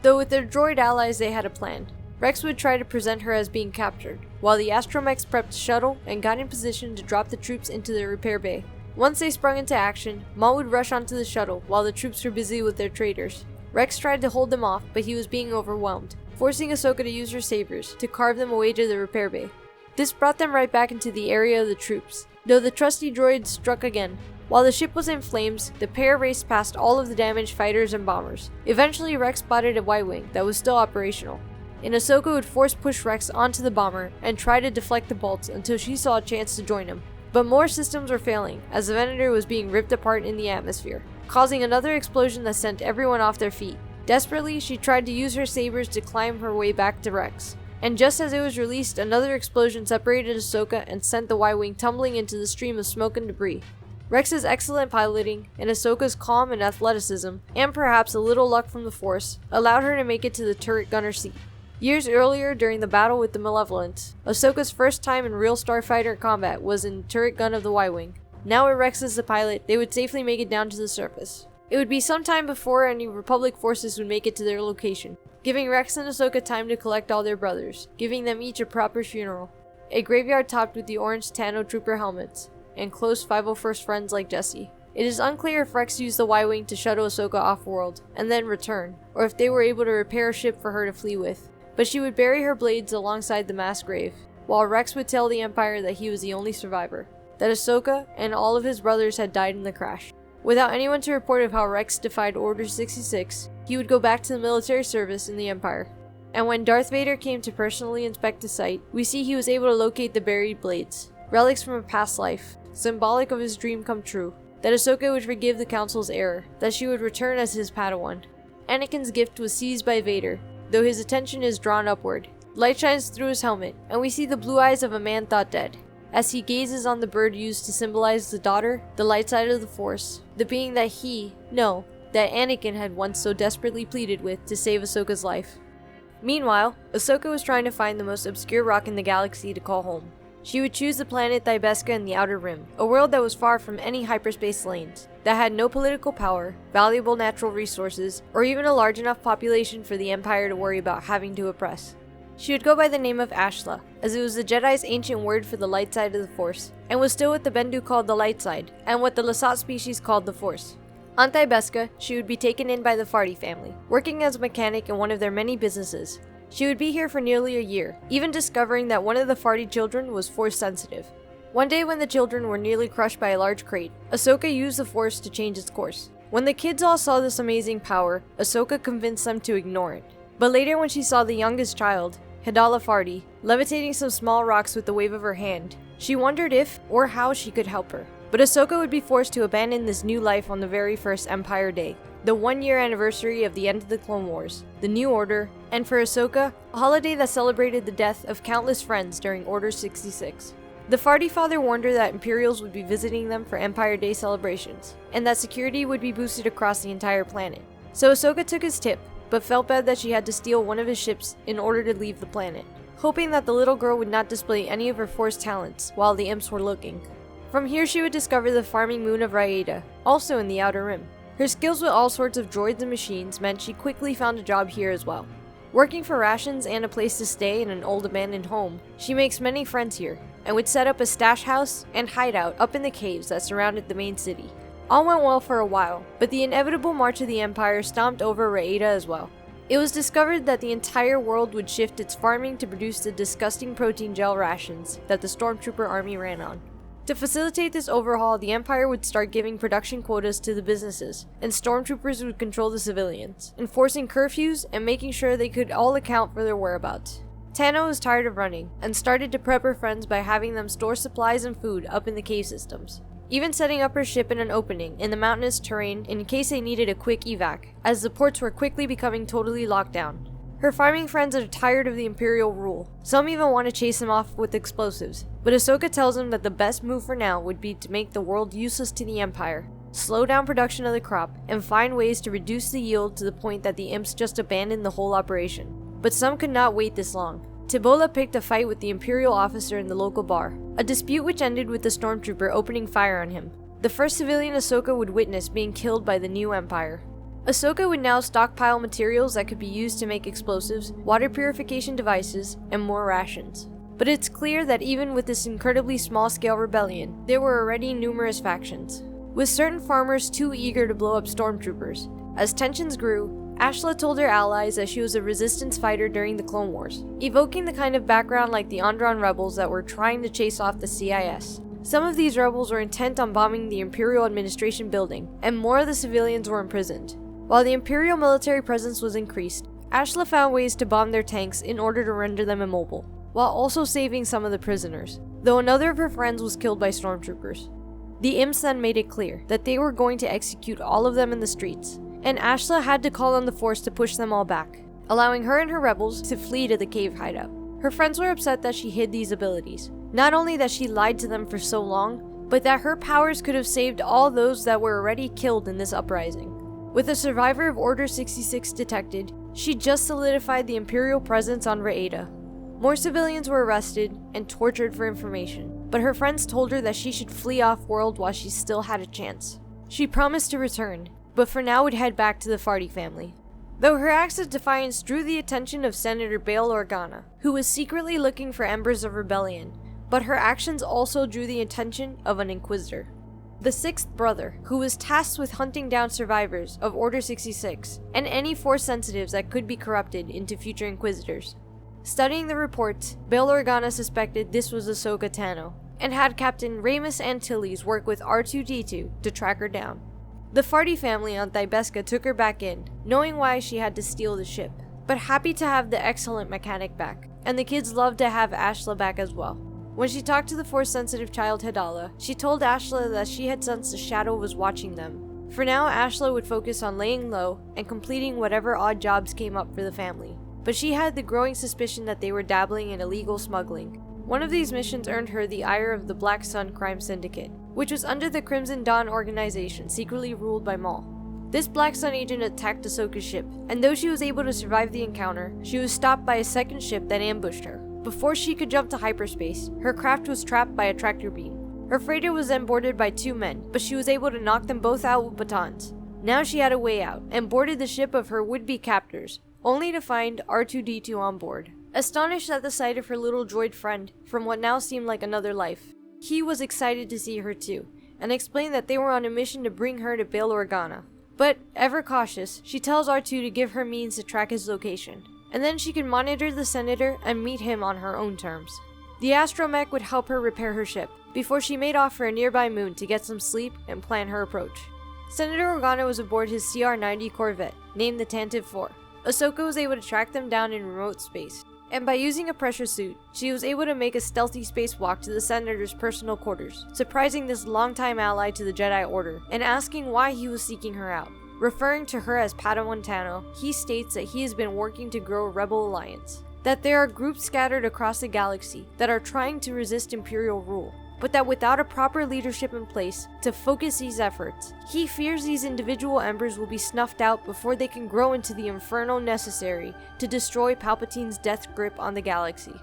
Though with their droid allies, they had a plan. Rex would try to present her as being captured, while the astromechs prepped a shuttle and got in position to drop the troops into their repair bay. Once they sprung into action, Maul would rush onto the shuttle while the troops were busy with their traitors. Rex tried to hold them off, but he was being overwhelmed, forcing Ahsoka to use her sabers to carve them away to the repair bay. This brought them right back into the area of the troops, though the trusty droids struck again. While the ship was in flames, the pair raced past all of the damaged fighters and bombers. Eventually, Rex spotted a Y-wing that was still operational, and Ahsoka would force push Rex onto the bomber and try to deflect the bolts until she saw a chance to join him. But more systems were failing, as the Venator was being ripped apart in the atmosphere, causing another explosion that sent everyone off their feet. Desperately, she tried to use her sabers to climb her way back to Rex. And just as it was released, another explosion separated Ahsoka and sent the Y-wing tumbling into the stream of smoke and debris. Rex's excellent piloting, and Ahsoka's calm and athleticism, and perhaps a little luck from the Force, allowed her to make it to the turret gunner seat. Years earlier, during the battle with the Malevolent, Ahsoka's first time in real starfighter combat was in the turret gun of the Y-wing. Now with Rex as the pilot, they would safely make it down to the surface. It would be some time before any Republic forces would make it to their location, giving Rex and Ahsoka time to collect all their brothers, giving them each a proper funeral. A graveyard topped with the orange Tano trooper helmets, and close 501st friends like Jesse. It is unclear if Rex used the Y-Wing to shuttle Ahsoka off-world and then return, or if they were able to repair a ship for her to flee with, but she would bury her blades alongside the mass grave, while Rex would tell the Empire that he was the only survivor, that Ahsoka and all of his brothers had died in the crash. Without anyone to report of how Rex defied Order 66, he would go back to the military service in the Empire. And when Darth Vader came to personally inspect the site, we see he was able to locate the buried blades, relics from a past life, symbolic of his dream come true, that Ahsoka would forgive the Council's error, that she would return as his Padawan. Anakin's gift was seized by Vader, though his attention is drawn upward. Light shines through his helmet, and we see the blue eyes of a man thought dead, as he gazes on the bird used to symbolize the daughter, the light side of the Force, the being that that Anakin had once so desperately pleaded with to save Ahsoka's life. Meanwhile, Ahsoka was trying to find the most obscure rock in the galaxy to call home. She would choose the planet Thybesca in the Outer Rim, a world that was far from any hyperspace lanes, that had no political power, valuable natural resources, or even a large enough population for the Empire to worry about having to oppress. She would go by the name of Ashla, as it was the Jedi's ancient word for the light side of the Force, and was still what the Bendu called the light side, and what the Lasat species called the Force. On Thybesca, she would be taken in by the Farty family, working as a mechanic in one of their many businesses. She would be here for nearly a year, even discovering that one of the Farty children was Force sensitive. One day when the children were nearly crushed by a large crate, Ahsoka used the Force to change its course. When the kids all saw this amazing power, Ahsoka convinced them to ignore it. But later when she saw the youngest child, Hidala Farty, levitating some small rocks with the wave of her hand, she wondered if or how she could help her. But Ahsoka would be forced to abandon this new life on the very first Empire Day, the 1-year anniversary of the end of the Clone Wars, the New Order, and for Ahsoka, a holiday that celebrated the death of countless friends during Order 66. The Farty father warned her that Imperials would be visiting them for Empire Day celebrations, and that security would be boosted across the entire planet. So Ahsoka took his tip, but felt bad that she had to steal one of his ships in order to leave the planet, hoping that the little girl would not display any of her Force talents while the imps were looking. From here she would discover the farming moon of Raeda, also in the Outer Rim. Her skills with all sorts of droids and machines meant she quickly found a job here as well. Working for rations and a place to stay in an old abandoned home, she makes many friends here, and would set up a stash house and hideout up in the caves that surrounded the main city. All went well for a while, but the inevitable march of the Empire stomped over Raeda as well. It was discovered that the entire world would shift its farming to produce the disgusting protein gel rations that the Stormtrooper army ran on. To facilitate this overhaul, the Empire would start giving production quotas to the businesses, and Stormtroopers would control the civilians, enforcing curfews and making sure they could all account for their whereabouts. Tano was tired of running, and started to prep her friends by having them store supplies and food up in the cave systems, even setting up her ship in an opening in the mountainous terrain in case they needed a quick evac, as the ports were quickly becoming totally locked down. Her farming friends are tired of the Imperial rule. Some even want to chase him off with explosives, but Ahsoka tells him that the best move for now would be to make the world useless to the Empire, slow down production of the crop, and find ways to reduce the yield to the point that the imps just abandon the whole operation. But some could not wait this long. Tibola picked a fight with the Imperial officer in the local bar, a dispute which ended with the Stormtrooper opening fire on him, the first civilian Ahsoka would witness being killed by the new Empire. Ahsoka would now stockpile materials that could be used to make explosives, water purification devices, and more rations. But it's clear that even with this incredibly small-scale rebellion, there were already numerous factions, with certain farmers too eager to blow up stormtroopers. As tensions grew, Ashla told her allies that she was a resistance fighter during the Clone Wars, evoking the kind of background like the Andron rebels that were trying to chase off the CIS. Some of these rebels were intent on bombing the Imperial Administration building, and more of the civilians were imprisoned. While the Imperial military presence was increased, Ashla found ways to bomb their tanks in order to render them immobile, while also saving some of the prisoners, though another of her friends was killed by stormtroopers. The imps then made it clear that they were going to execute all of them in the streets, and Ashla had to call on the Force to push them all back, allowing her and her rebels to flee to the cave hideout. Her friends were upset that she hid these abilities, not only that she lied to them for so long, but that her powers could have saved all those that were already killed in this uprising. With a survivor of Order 66 detected, she just solidified the Imperial presence on Raeda. More civilians were arrested and tortured for information, but her friends told her that she should flee off-world while she still had a chance. She promised to return, but for now would head back to the Farty family. Though her acts of defiance drew the attention of Senator Bail Organa, who was secretly looking for embers of rebellion, but her actions also drew the attention of an Inquisitor. the sixth brother, who was tasked with hunting down survivors of Order 66 and any Force sensitives that could be corrupted into future Inquisitors. Studying the reports, Bail Organa suspected this was Ahsoka Tano, and had Captain Ramus Antilles work with R2-D2 to track her down. The Farty family on Thybesca took her back in, knowing why she had to steal the ship, but happy to have the excellent mechanic back, and the kids loved to have Ashla back as well. When she talked to the Force-sensitive child Hedala, she told Ashla that she had sensed a shadow was watching them. For now, Ashla would focus on laying low and completing whatever odd jobs came up for the family, but she had the growing suspicion that they were dabbling in illegal smuggling. One of these missions earned her the ire of the Black Sun Crime Syndicate, which was under the Crimson Dawn organization secretly ruled by Maul. This Black Sun agent attacked Ahsoka's ship, and though she was able to survive the encounter, she was stopped by a second ship that ambushed her. Before she could jump to hyperspace, her craft was trapped by a tractor beam. Her freighter was then boarded by 2 men, but she was able to knock them both out with batons. Now she had a way out, and boarded the ship of her would-be captors, only to find R2-D2 on board. Astonished at the sight of her little droid friend from what now seemed like another life, he was excited to see her too, and explained that they were on a mission to bring her to Bail Organa. But, ever cautious, she tells R2 to give her means to track his location, and then she can monitor the Senator and meet him on her own terms. The astromech would help her repair her ship, before she made off for a nearby moon to get some sleep and plan her approach. Senator Organa was aboard his CR-90 Corvette, named the Tantive 4. Ahsoka was able to track them down in remote space, and by using a pressure suit, she was able to make a stealthy spacewalk to the Senator's personal quarters, surprising this longtime ally to the Jedi Order, and asking why he was seeking her out. Referring to her as Padawan Tano, he states that he has been working to grow a rebel alliance, that there are groups scattered across the galaxy that are trying to resist Imperial rule, but that without a proper leadership in place to focus these efforts, he fears these individual embers will be snuffed out before they can grow into the inferno necessary to destroy Palpatine's death grip on the galaxy.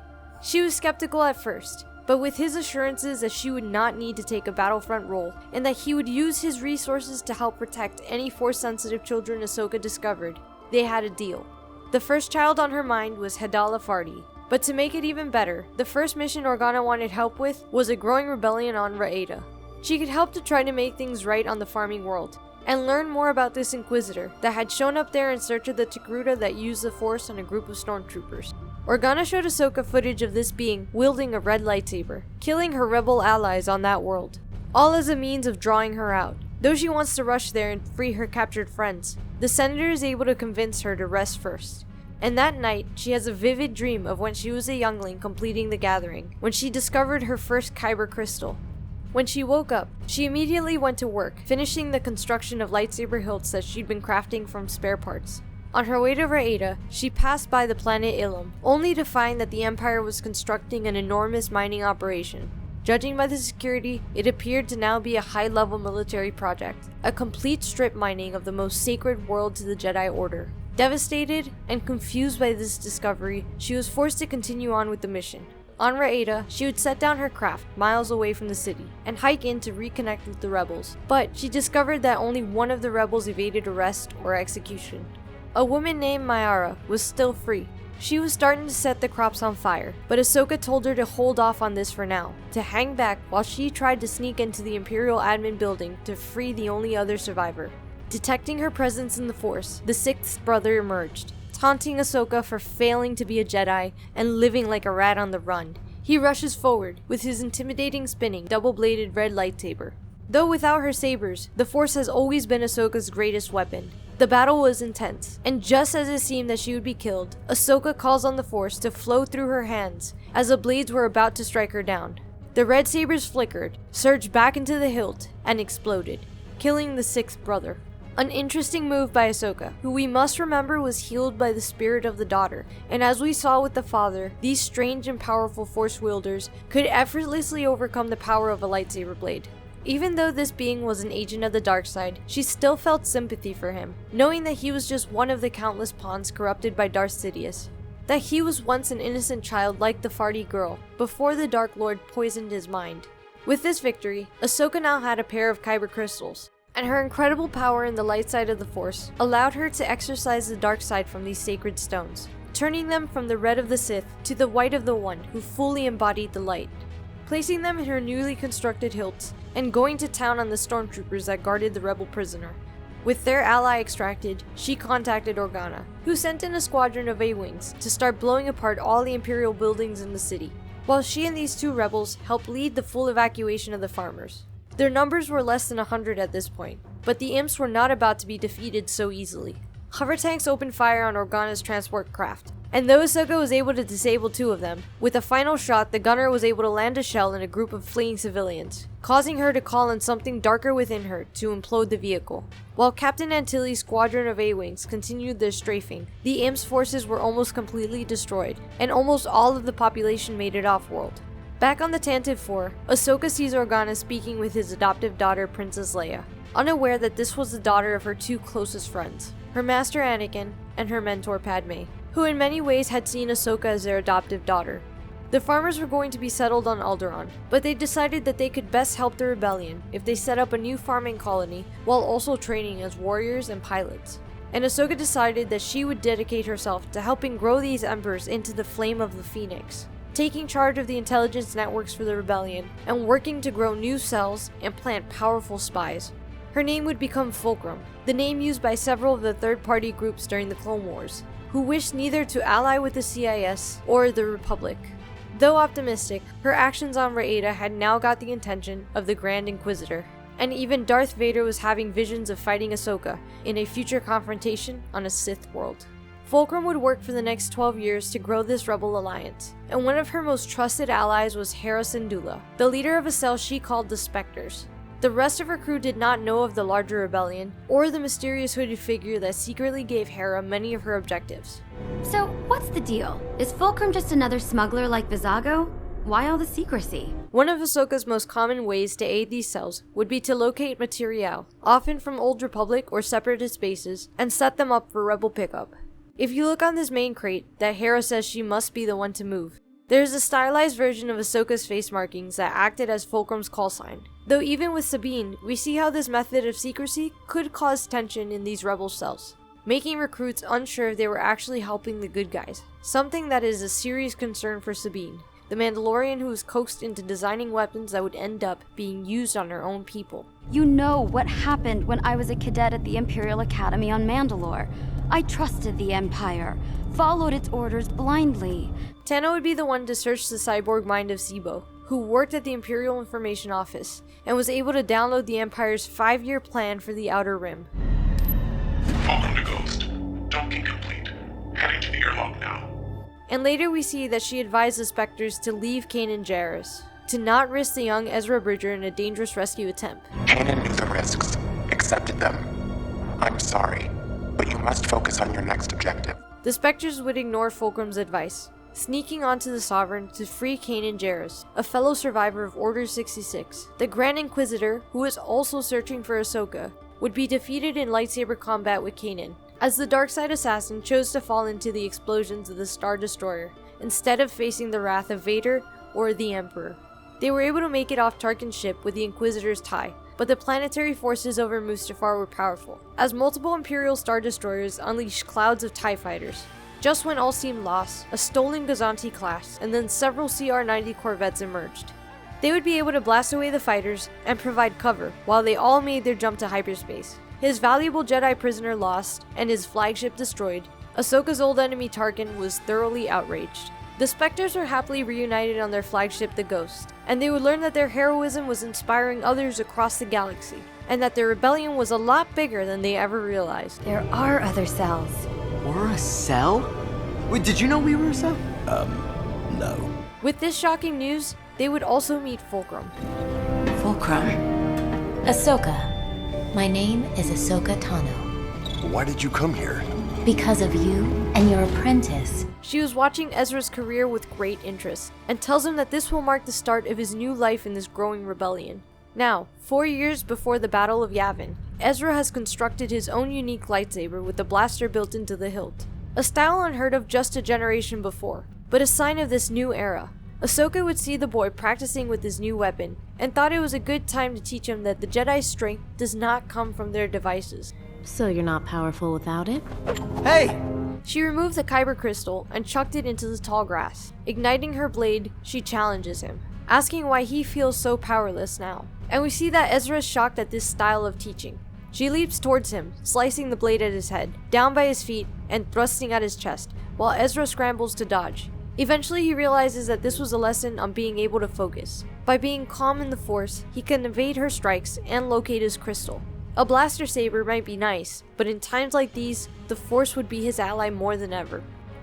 She was skeptical at first, but with his assurances that she would not need to take a battlefront role, and that he would use his resources to help protect any Force-sensitive children Ahsoka discovered, they had a deal. The first child on her mind was Hedala Farty, but to make it even better, the first mission Organa wanted help with was a growing rebellion on Raeda. She could help to try to make things right on the farming world, and learn more about this Inquisitor that had shown up there in search of the Togruta that used the Force on a group of stormtroopers. Organa showed Ahsoka footage of this being wielding a red lightsaber, killing her rebel allies on that world, all as a means of drawing her out. Though she wants to rush there and free her captured friends, the Senator is able to convince her to rest first. And that night, she has a vivid dream of when she was a youngling completing the gathering, when she discovered her first kyber crystal. When she woke up, she immediately went to work, finishing the construction of lightsaber hilts that she'd been crafting from spare parts. On her way to Raeda, she passed by the planet Ilum, only to find that the Empire was constructing an enormous mining operation. Judging by the security, it appeared to now be a high-level military project, a complete strip mining of the most sacred world to the Jedi Order. Devastated and confused by this discovery, she was forced to continue on with the mission. On Raeda, she would set down her craft miles away from the city and hike in to reconnect with the rebels, but she discovered that only one of the rebels evaded arrest or execution. A woman named Mayara was still free. She was starting to set the crops on fire, but Ahsoka told her to hold off on this for now, to hang back while she tried to sneak into the Imperial admin building to free the only other survivor. Detecting her presence in the Force, the sixth brother emerged, taunting Ahsoka for failing to be a Jedi and living like a rat on the run. He rushes forward with his intimidating spinning, double-bladed red lightsaber. Though without her sabers, the Force has always been Ahsoka's greatest weapon. The battle was intense, and just as it seemed that she would be killed, Ahsoka calls on the Force to flow through her hands as the blades were about to strike her down. The red sabers flickered, surged back into the hilt, and exploded, killing the sixth brother. An interesting move by Ahsoka, who we must remember was healed by the spirit of the daughter, and as we saw with the father, these strange and powerful Force wielders could effortlessly overcome the power of a lightsaber blade. Even though this being was an agent of the dark side, she still felt sympathy for him, knowing that he was just one of the countless pawns corrupted by Darth Sidious. That he was once an innocent child like the Farty girl, before the Dark Lord poisoned his mind. With this victory, Ahsoka now had a pair of kyber crystals, and her incredible power in the light side of the Force allowed her to exorcise the dark side from these sacred stones, turning them from the red of the Sith to the white of the One who fully embodied the light. placing them in her newly constructed hilt, and going to town on the stormtroopers that guarded the rebel prisoner. With their ally extracted, she contacted Organa, who sent in a squadron of A-Wings to start blowing apart all the Imperial buildings in the city, while she and these two rebels helped lead the full evacuation of the farmers. Their numbers were less than 100 at this point, but the imps were not about to be defeated so easily. Hover tanks opened fire on Organa's transport craft, and though Ahsoka was able to disable 2 of them, with a final shot the gunner was able to land a shell in a group of fleeing civilians, causing her to call on something darker within her to implode the vehicle. While Captain Antilles' squadron of A-Wings continued their strafing, the imps' forces were almost completely destroyed, and almost all of the population made it off-world. Back on the Tantive 4, Ahsoka sees Organa speaking with his adoptive daughter Princess Leia, unaware that this was the daughter of her 2 closest friends, her master Anakin and her mentor Padme, who in many ways had seen Ahsoka as their adoptive daughter. The farmers were going to be settled on Alderaan, but they decided that they could best help the rebellion if they set up a new farming colony while also training as warriors and pilots. And Ahsoka decided that she would dedicate herself to helping grow these embers into the flame of the Phoenix, taking charge of the intelligence networks for the rebellion and working to grow new cells and plant powerful spies. Her name would become Fulcrum, the name used by several of the third-party groups during the Clone Wars, who wished neither to ally with the CIS or the Republic. Though optimistic, her actions on Raeda had now got the attention of the Grand Inquisitor, and even Darth Vader was having visions of fighting Ahsoka in a future confrontation on a Sith world. Fulcrum would work for the next 12 years to grow this rebel alliance, and one of her most trusted allies was Hera Syndulla, the leader of a cell she called the Spectres. The rest of her crew did not know of the larger rebellion, or the mysterious hooded figure that secretly gave Hera many of her objectives. So, what's the deal? Is Fulcrum just another smuggler like Vizago? Why all the secrecy? One of Ahsoka's most common ways to aid these cells would be to locate materiel, often from Old Republic or Separatist bases, and set them up for rebel pickup. If you look on this main crate that Hera says she must be the one to move, there is a stylized version of Ahsoka's face markings that acted as Fulcrum's call sign. Though even with Sabine, we see how this method of secrecy could cause tension in these rebel cells, making recruits unsure if they were actually helping the good guys, something that is a serious concern for Sabine, the Mandalorian who was coaxed into designing weapons that would end up being used on her own people. You know what happened when I was a cadet at the Imperial Academy on Mandalore. I trusted the Empire, followed its orders blindly. Tano would be the one to search the cyborg mind of Sibo, who worked at the Imperial Information Office, and was able to download the Empire's 5-year plan for the Outer Rim. Welcome to Ghost. Docking complete. Heading to the airlock now. And later we see that she advised the Spectres to leave Kanan Jarrus, to not risk the young Ezra Bridger in a dangerous rescue attempt. Kanan knew the risks, accepted them. I'm sorry, but you must focus on your next objective. The Spectres would ignore Fulcrum's advice, sneaking onto the Sovereign to free Kanan Jarrus, a fellow survivor of Order 66. The Grand Inquisitor, who was also searching for Ahsoka, would be defeated in lightsaber combat with Kanan, as the Darkside assassin chose to fall into the explosions of the Star Destroyer, instead of facing the wrath of Vader or the Emperor. They were able to make it off Tarkin's ship with the Inquisitor's tie, but the planetary forces over Mustafar were powerful, as multiple Imperial Star Destroyers unleashed clouds of TIE fighters. Just when all seemed lost, a stolen Gazanti class and then several CR-90 corvettes emerged. They would be able to blast away the fighters and provide cover while they all made their jump to hyperspace. His valuable Jedi prisoner lost and his flagship destroyed, Ahsoka's old enemy Tarkin was thoroughly outraged. The Spectres were happily reunited on their flagship the Ghost, and they would learn that their heroism was inspiring others across the galaxy, and that their rebellion was a lot bigger than they ever realized. There are other cells. We're a cell? Wait, did you know we were a cell? No. With this shocking news, they would also meet Fulcrum. Fulcrum? Ahsoka. My name is Ahsoka Tano. Why did you come here? Because of you and your apprentice. She was watching Ezra's career with great interest, and tells him that this will mark the start of his new life in this growing rebellion. Now, 4 years before the Battle of Yavin, Ezra has constructed his own unique lightsaber with the blaster built into the hilt. A style unheard of just a generation before, but a sign of this new era. Ahsoka would see the boy practicing with his new weapon, and thought it was a good time to teach him that the Jedi's strength does not come from their devices. So you're not powerful without it? Hey! She removed the Kyber crystal and chucked it into the tall grass. Igniting her blade, she challenges him. asking why he feels so powerless now. And we see that Ezra is shocked at this style of teaching. She leaps towards him, slicing the blade at his head, down by his feet, and thrusting at his chest, while Ezra scrambles to dodge. Eventually he realizes that this was a lesson on being able to focus. By being calm in the Force, he can evade her strikes and locate his crystal. A blaster saber might be nice, but in times like these, the Force would be his ally more than ever.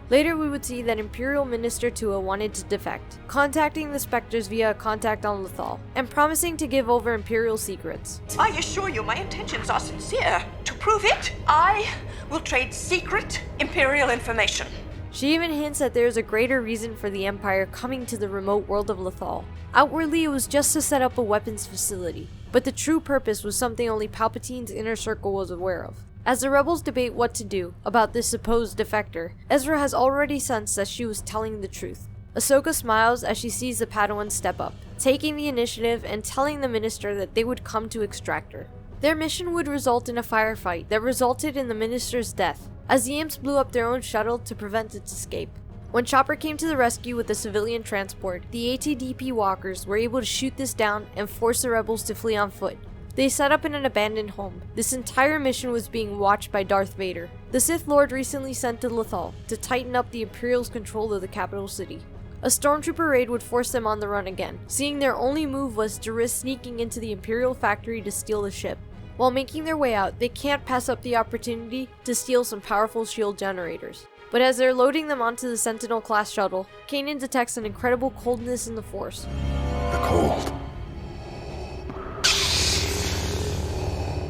Later we would see that Imperial Minister Tua wanted to defect, contacting the Spectres via a contact on Lothal, and promising to give over Imperial secrets. I assure you my intentions are sincere. To prove it, I will trade secret Imperial information. She even hints that there is a greater reason for the Empire coming to the remote world of Lothal. Outwardly it was just to set up a weapons facility, but the true purpose was something only Palpatine's inner circle was aware of. As the rebels debate what to do about this supposed defector, Ezra has already sensed that she was telling the truth. Ahsoka smiles as she sees the Padawan step up, taking the initiative and telling the minister that they would come to extract her. Their mission would result in a firefight that resulted in the minister's death, as the imps blew up their own shuttle to prevent its escape. When Chopper came to the rescue with the civilian transport, the ATDP walkers were able to shoot this down and force the rebels to flee on foot. They set up in an abandoned home. This entire mission was being watched by Darth Vader, the Sith Lord recently sent to Lothal to tighten up the Imperial's control of the capital city. A stormtrooper raid would force them on the run again, seeing their only move was to risk sneaking into the Imperial factory to steal the ship. While making their way out, they can't pass up the opportunity to steal some powerful shield generators. But as they're loading them onto the Sentinel-class shuttle, Kanan detects an incredible coldness in the Force. The cold.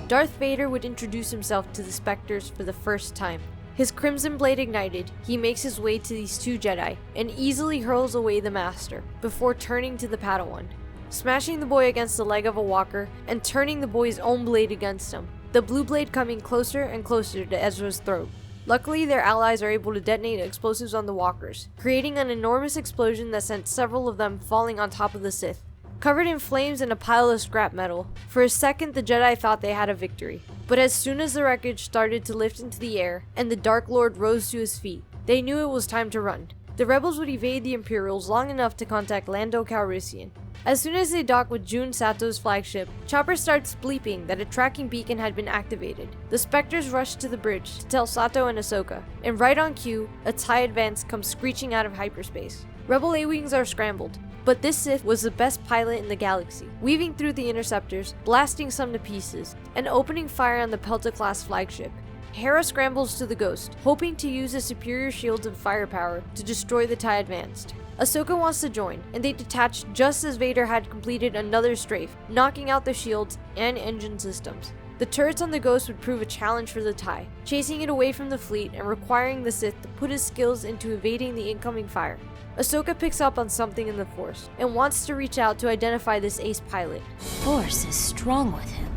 Darth Vader would introduce himself to the Spectres for the first time. His crimson blade ignited, he makes his way to these two Jedi, and easily hurls away the Master, before turning to the Padawan, smashing the boy against the leg of a walker, and turning the boy's own blade against him, the blue blade coming closer and closer to Ezra's throat. Luckily, their allies are able to detonate explosives on the walkers, creating an enormous explosion that sent several of them falling on top of the Sith. Covered in flames and a pile of scrap metal, for a second the Jedi thought they had a victory. But as soon as the wreckage started to lift into the air, and the Dark Lord rose to his feet, they knew it was time to run. The rebels would evade the Imperials long enough to contact Lando Calrissian. As soon as they dock with Jun Sato's flagship, Chopper starts bleeping that a tracking beacon had been activated. The Spectres rush to the bridge to tell Sato and Ahsoka, and right on cue, a TIE Advance comes screeching out of hyperspace. Rebel A-Wings are scrambled, but this Sith was the best pilot in the galaxy, weaving through the interceptors, blasting some to pieces, and opening fire on the Pelta-class flagship. Hera scrambles to the Ghost, hoping to use his superior shields and firepower to destroy the TIE Advanced. Ahsoka wants to join, and they detach just as Vader had completed another strafe, knocking out the shields and engine systems. The turrets on the Ghost would prove a challenge for the TIE, chasing it away from the fleet and requiring the Sith to put his skills into evading the incoming fire. Ahsoka picks up on something in the Force, and wants to reach out to identify this ace pilot. Force is strong with him.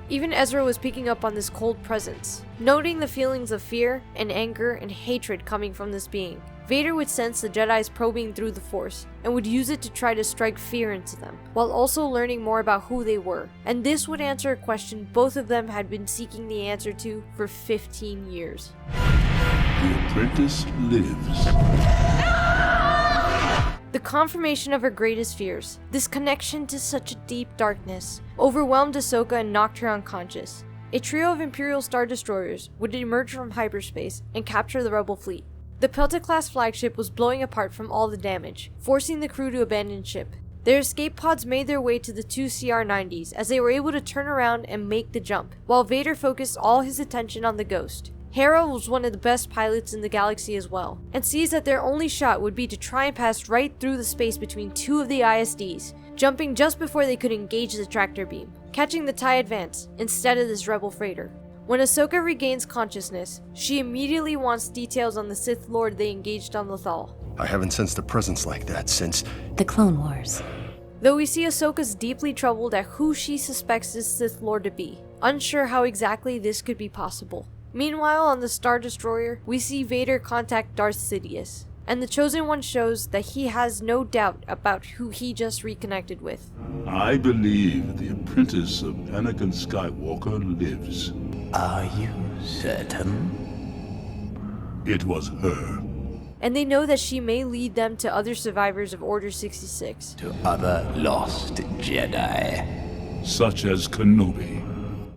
Even Ezra was picking up on this cold presence, noting the feelings of fear and anger and hatred coming from this being. Vader would sense the Jedi's probing through the Force, and would use it to try to strike fear into them, while also learning more about who they were. And this would answer a question both of them had been seeking the answer to for 15 years. The apprentice lives. The confirmation of her greatest fears, this connection to such a deep darkness, overwhelmed Ahsoka and knocked her unconscious. A trio of Imperial Star Destroyers would emerge from hyperspace and capture the Rebel fleet. The Pelta-class flagship was blowing apart from all the damage, forcing the crew to abandon ship. Their escape pods made their way to the two CR-90s as they were able to turn around and make the jump, while Vader focused all his attention on the Ghost. Hera was one of the best pilots in the galaxy as well, and sees that their only shot would be to try and pass right through the space between two of the ISDs, jumping just before they could engage the tractor beam, catching the TIE Advance instead of this Rebel freighter. When Ahsoka regains consciousness, she immediately wants details on the Sith Lord they engaged on Lothal. I haven't sensed a presence like that since the Clone Wars. Though we see Ahsoka's deeply troubled at who she suspects this Sith Lord to be, unsure how exactly this could be possible. Meanwhile, on the Star Destroyer, we see Vader contact Darth Sidious, and the Chosen One shows that he has no doubt about who he just reconnected with. I believe the apprentice of Anakin Skywalker lives. Are you certain? It was her. and they know that she may lead them to other survivors of Order 66. To other lost Jedi. Such as Kenobi.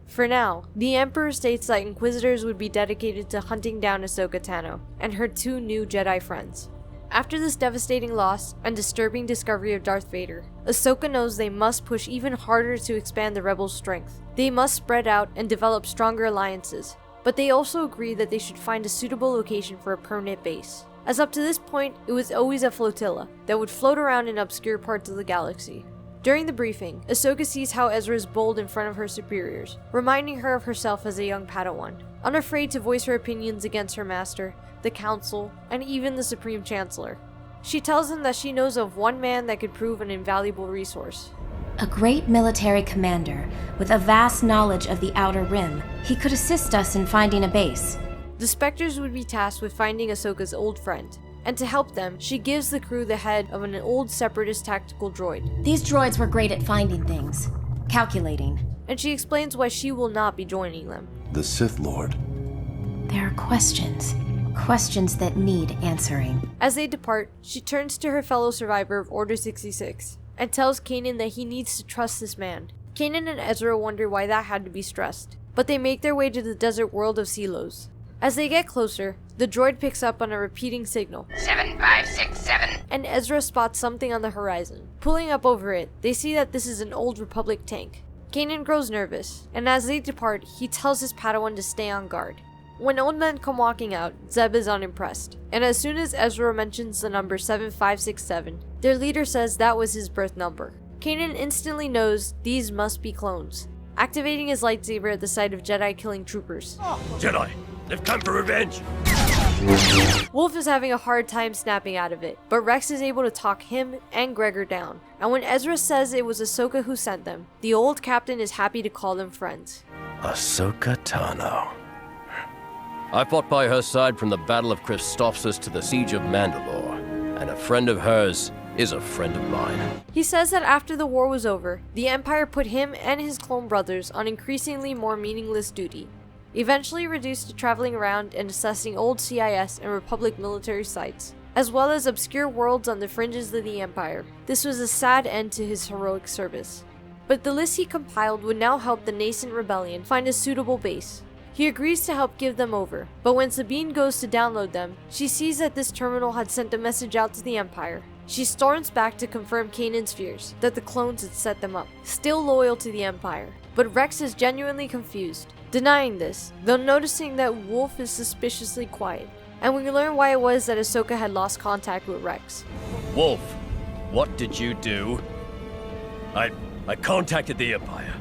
For now, the Emperor states that Inquisitors would be dedicated to hunting down Ahsoka Tano and her 2 new Jedi friends. After this devastating loss and disturbing discovery of Darth Vader, Ahsoka knows they must push even harder to expand the rebels' strength. They must spread out and develop stronger alliances, but they also agree that they should find a suitable location for a permanent base, as up to this point, it was always a flotilla that would float around in obscure parts of the galaxy. During the briefing, Ahsoka sees how Ezra is bold in front of her superiors, reminding her of herself as a young Padawan, unafraid to voice her opinions against her master, the Council, and even the Supreme Chancellor. She tells him that she knows of one man that could prove an invaluable resource. A great military commander with a vast knowledge of the Outer Rim. He could assist us in finding a base. The Spectres would be tasked with finding Ahsoka's old friend, and to help them, she gives the crew the head of an old Separatist tactical droid. These droids were great at finding things, calculating. And she explains why she will not be joining them. The Sith Lord. There are questions that need answering. As they depart, she turns to her fellow survivor of Order 66 and tells Kanan that he needs to trust this man. Kanan and Ezra wonder why that had to be stressed, but they make their way to the desert world of Silos. As they get closer, the droid picks up on a repeating signal, 7567, and Ezra spots something on the horizon. Pulling up over it, they see that this is an old Republic tank. Kanan grows nervous, and as they depart, he tells his Padawan to stay on guard. When old men come walking out, Zeb is unimpressed, and as soon as Ezra mentions the number 7567, their leader says that was his birth number. Kanan instantly knows these must be clones, activating his lightsaber at the sight of Jedi killing troopers. Jedi, they've come for revenge. Wolf is having a hard time snapping out of it, but Rex is able to talk him and Gregor down, and when Ezra says it was Ahsoka who sent them, the old captain is happy to call them friends. Ahsoka Tano. I fought by her side from the Battle of Christophsis to the Siege of Mandalore, and a friend of hers is a friend of mine. He says that after the war was over, the Empire put him and his clone brothers on increasingly more meaningless duty, eventually reduced to traveling around and assessing old CIS and Republic military sites, as well as obscure worlds on the fringes of the Empire. This was a sad end to his heroic service. But the list he compiled would now help the nascent rebellion find a suitable base. He agrees to help give them over, but when Sabine goes to download them, she sees that this terminal had sent a message out to the Empire. She storms back to confirm Kanan's fears that the clones had set them up, still loyal to the Empire. But Rex is genuinely confused, denying this, though noticing that Wolf is suspiciously quiet. And we learn why it was that Ahsoka had lost contact with Rex. Wolf, what did you do? I contacted the Empire.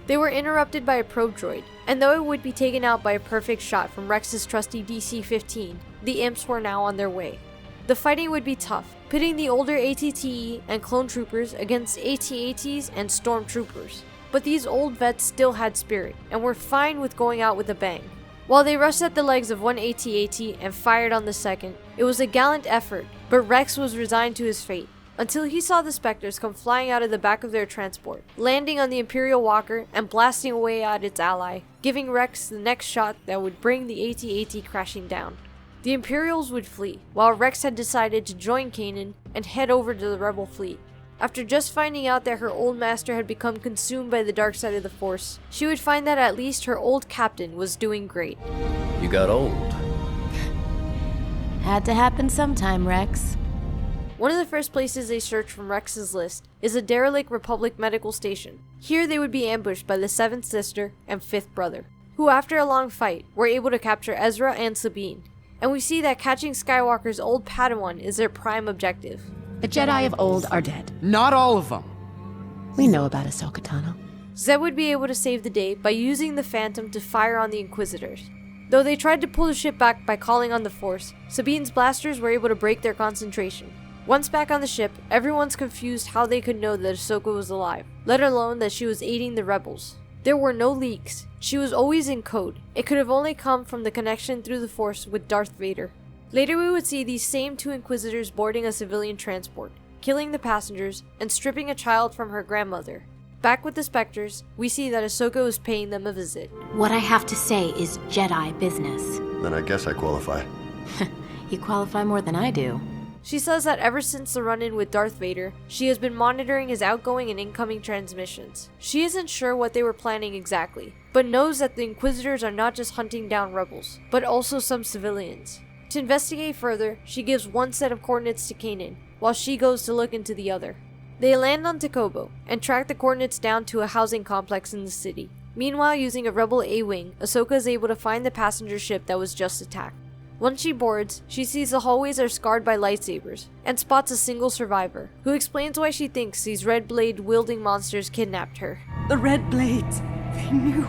They were interrupted by a probe droid, and though it would be taken out by a perfect shot from Rex's trusty DC-15, the imps were now on their way. The fighting would be tough, pitting the older ATTE and clone troopers against AT-ATs and stormtroopers. But these old vets still had spirit, and were fine with going out with a bang. While they rushed at the legs of one AT-AT and fired on the second, it was a gallant effort, but Rex was resigned to his fate, until he saw the Spectres come flying out of the back of their transport, landing on the Imperial Walker and blasting away at its ally, giving Rex the next shot that would bring the AT-AT crashing down. The Imperials would flee, while Rex had decided to join Kanan and head over to the Rebel fleet. After just finding out that her old master had become consumed by the dark side of the Force, she would find that at least her old captain was doing great. You got old. Had to happen sometime, Rex. One of the first places they search from Rex's list is a derelict Republic medical station. Here they would be ambushed by the 7th sister and 5th brother, who after a long fight were able to capture Ezra and Sabine. And we see that catching Skywalker's old Padawan is their prime objective. The Jedi of old are dead. Not all of them. We know about Ahsoka Tano. Zeb would be able to save the day by using the Phantom to fire on the Inquisitors. Though they tried to pull the ship back by calling on the Force, Sabine's blasters were able to break their concentration. Once back on the ship, everyone's confused how they could know that Ahsoka was alive, let alone that she was aiding the rebels. There were no leaks. She was always in code. It could have only come from the connection through the Force with Darth Vader. Later we would see these same 2 Inquisitors boarding a civilian transport, killing the passengers, and stripping a child from her grandmother. Back with the Spectres, we see that Ahsoka was paying them a visit. What I have to say is Jedi business. Then I guess I qualify. You qualify more than I do. She says that ever since the run-in with Darth Vader, she has been monitoring his outgoing and incoming transmissions. She isn't sure what they were planning exactly, but knows that the Inquisitors are not just hunting down rebels, but also some civilians. To investigate further, she gives one set of coordinates to Kanan, while she goes to look into the other. They land on Takobo, and track the coordinates down to a housing complex in the city. Meanwhile, using a rebel A-wing, Ahsoka is able to find the passenger ship that was just attacked. Once she boards, she sees the hallways are scarred by lightsabers, and spots a single survivor, who explains why she thinks these red blade-wielding monsters kidnapped her. The red blades, they knew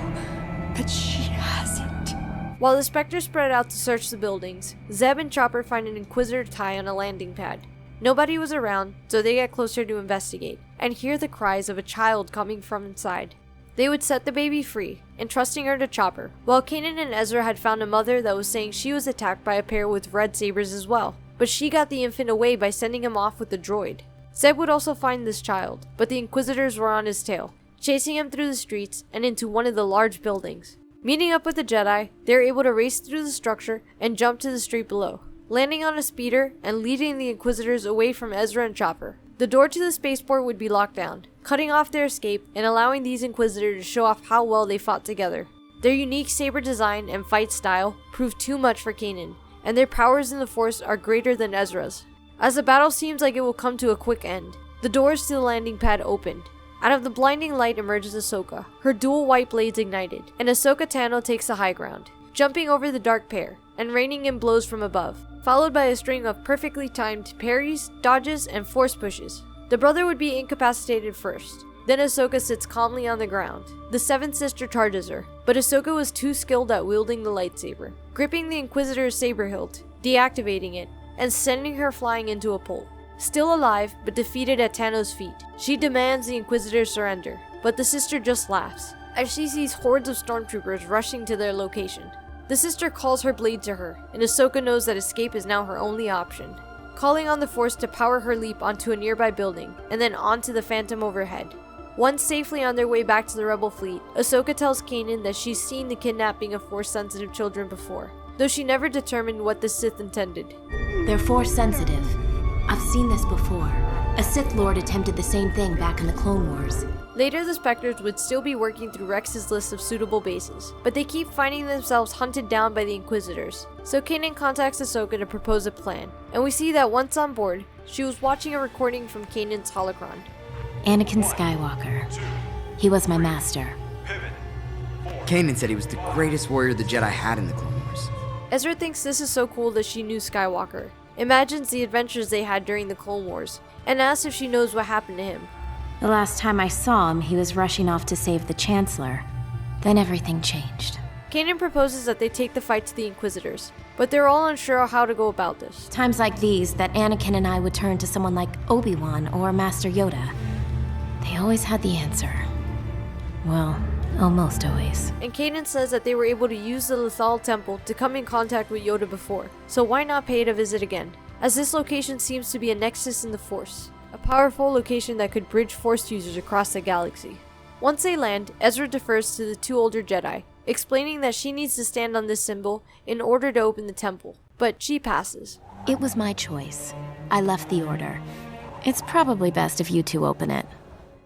that she has it. While the Spectres spread out to search the buildings, Zeb and Chopper find an Inquisitor tie on a landing pad. Nobody was around, so they get closer to investigate, and hear the cries of a child coming from inside. They would set the baby free, entrusting her to Chopper, while Kanan and Ezra had found a mother that was saying she was attacked by a pair with red sabers as well, but she got the infant away by sending him off with the droid. Zeb would also find this child, but the Inquisitors were on his tail, chasing him through the streets and into one of the large buildings. Meeting up with the Jedi, they are able to race through the structure and jump to the street below, landing on a speeder and leading the Inquisitors away from Ezra and Chopper. The door to the spaceport would be locked down, cutting off their escape and allowing these Inquisitors to show off how well they fought together. Their unique saber design and fight style prove too much for Kanan, and their powers in the Force are greater than Ezra's. As the battle seems like it will come to a quick end, the doors to the landing pad opened. Out of the blinding light emerges Ahsoka, her dual white blades ignited, and Ahsoka Tano takes the high ground, jumping over the dark pair and raining in blows from above, followed by a string of perfectly timed parries, dodges, and force pushes. The brother would be incapacitated first. Then Ahsoka sits calmly on the ground. The seventh sister charges her, but Ahsoka was too skilled at wielding the lightsaber, gripping the Inquisitor's saber hilt, deactivating it, and sending her flying into a pole. Still alive, but defeated at Tano's feet, she demands the Inquisitor's surrender, but the sister just laughs, as she sees hordes of stormtroopers rushing to their location. The sister calls her blade to her, and Ahsoka knows that escape is now her only option, calling on the Force to power her leap onto a nearby building, and then onto the Phantom overhead. Once safely on their way back to the Rebel fleet, Ahsoka tells Kanan that she's seen the kidnapping of Force-sensitive children before, though she never determined what the Sith intended. They're Force-sensitive. I've seen this before. A Sith Lord attempted the same thing back in the Clone Wars. Later, the Spectres would still be working through Rex's list of suitable bases, but they keep finding themselves hunted down by the Inquisitors. So Kanan contacts Ahsoka to propose a plan, and we see that once on board, she was watching a recording from Kanan's holocron. Anakin Skywalker. He was my master. Kanan said he was the greatest warrior the Jedi had in the Clone Wars. Ezra thinks this is so cool that she knew Skywalker, imagines the adventures they had during the Clone Wars, and asks if she knows what happened to him. The last time I saw him, he was rushing off to save the Chancellor. Then everything changed. Kanan proposes that they take the fight to the Inquisitors, but they're all unsure of how to go about this. Times like these, that Anakin and I would turn to someone like Obi-Wan or Master Yoda. They always had the answer. Well, almost always. And Kanan says that they were able to use the Lethal Temple to come in contact with Yoda before, so why not pay it a visit again, as this location seems to be a nexus in the Force, a powerful location that could bridge Force users across the galaxy. Once they land, Ezra defers to the two older Jedi, explaining that she needs to stand on this symbol in order to open the temple, but she passes. It was my choice. I left the order. It's probably best if you two open it.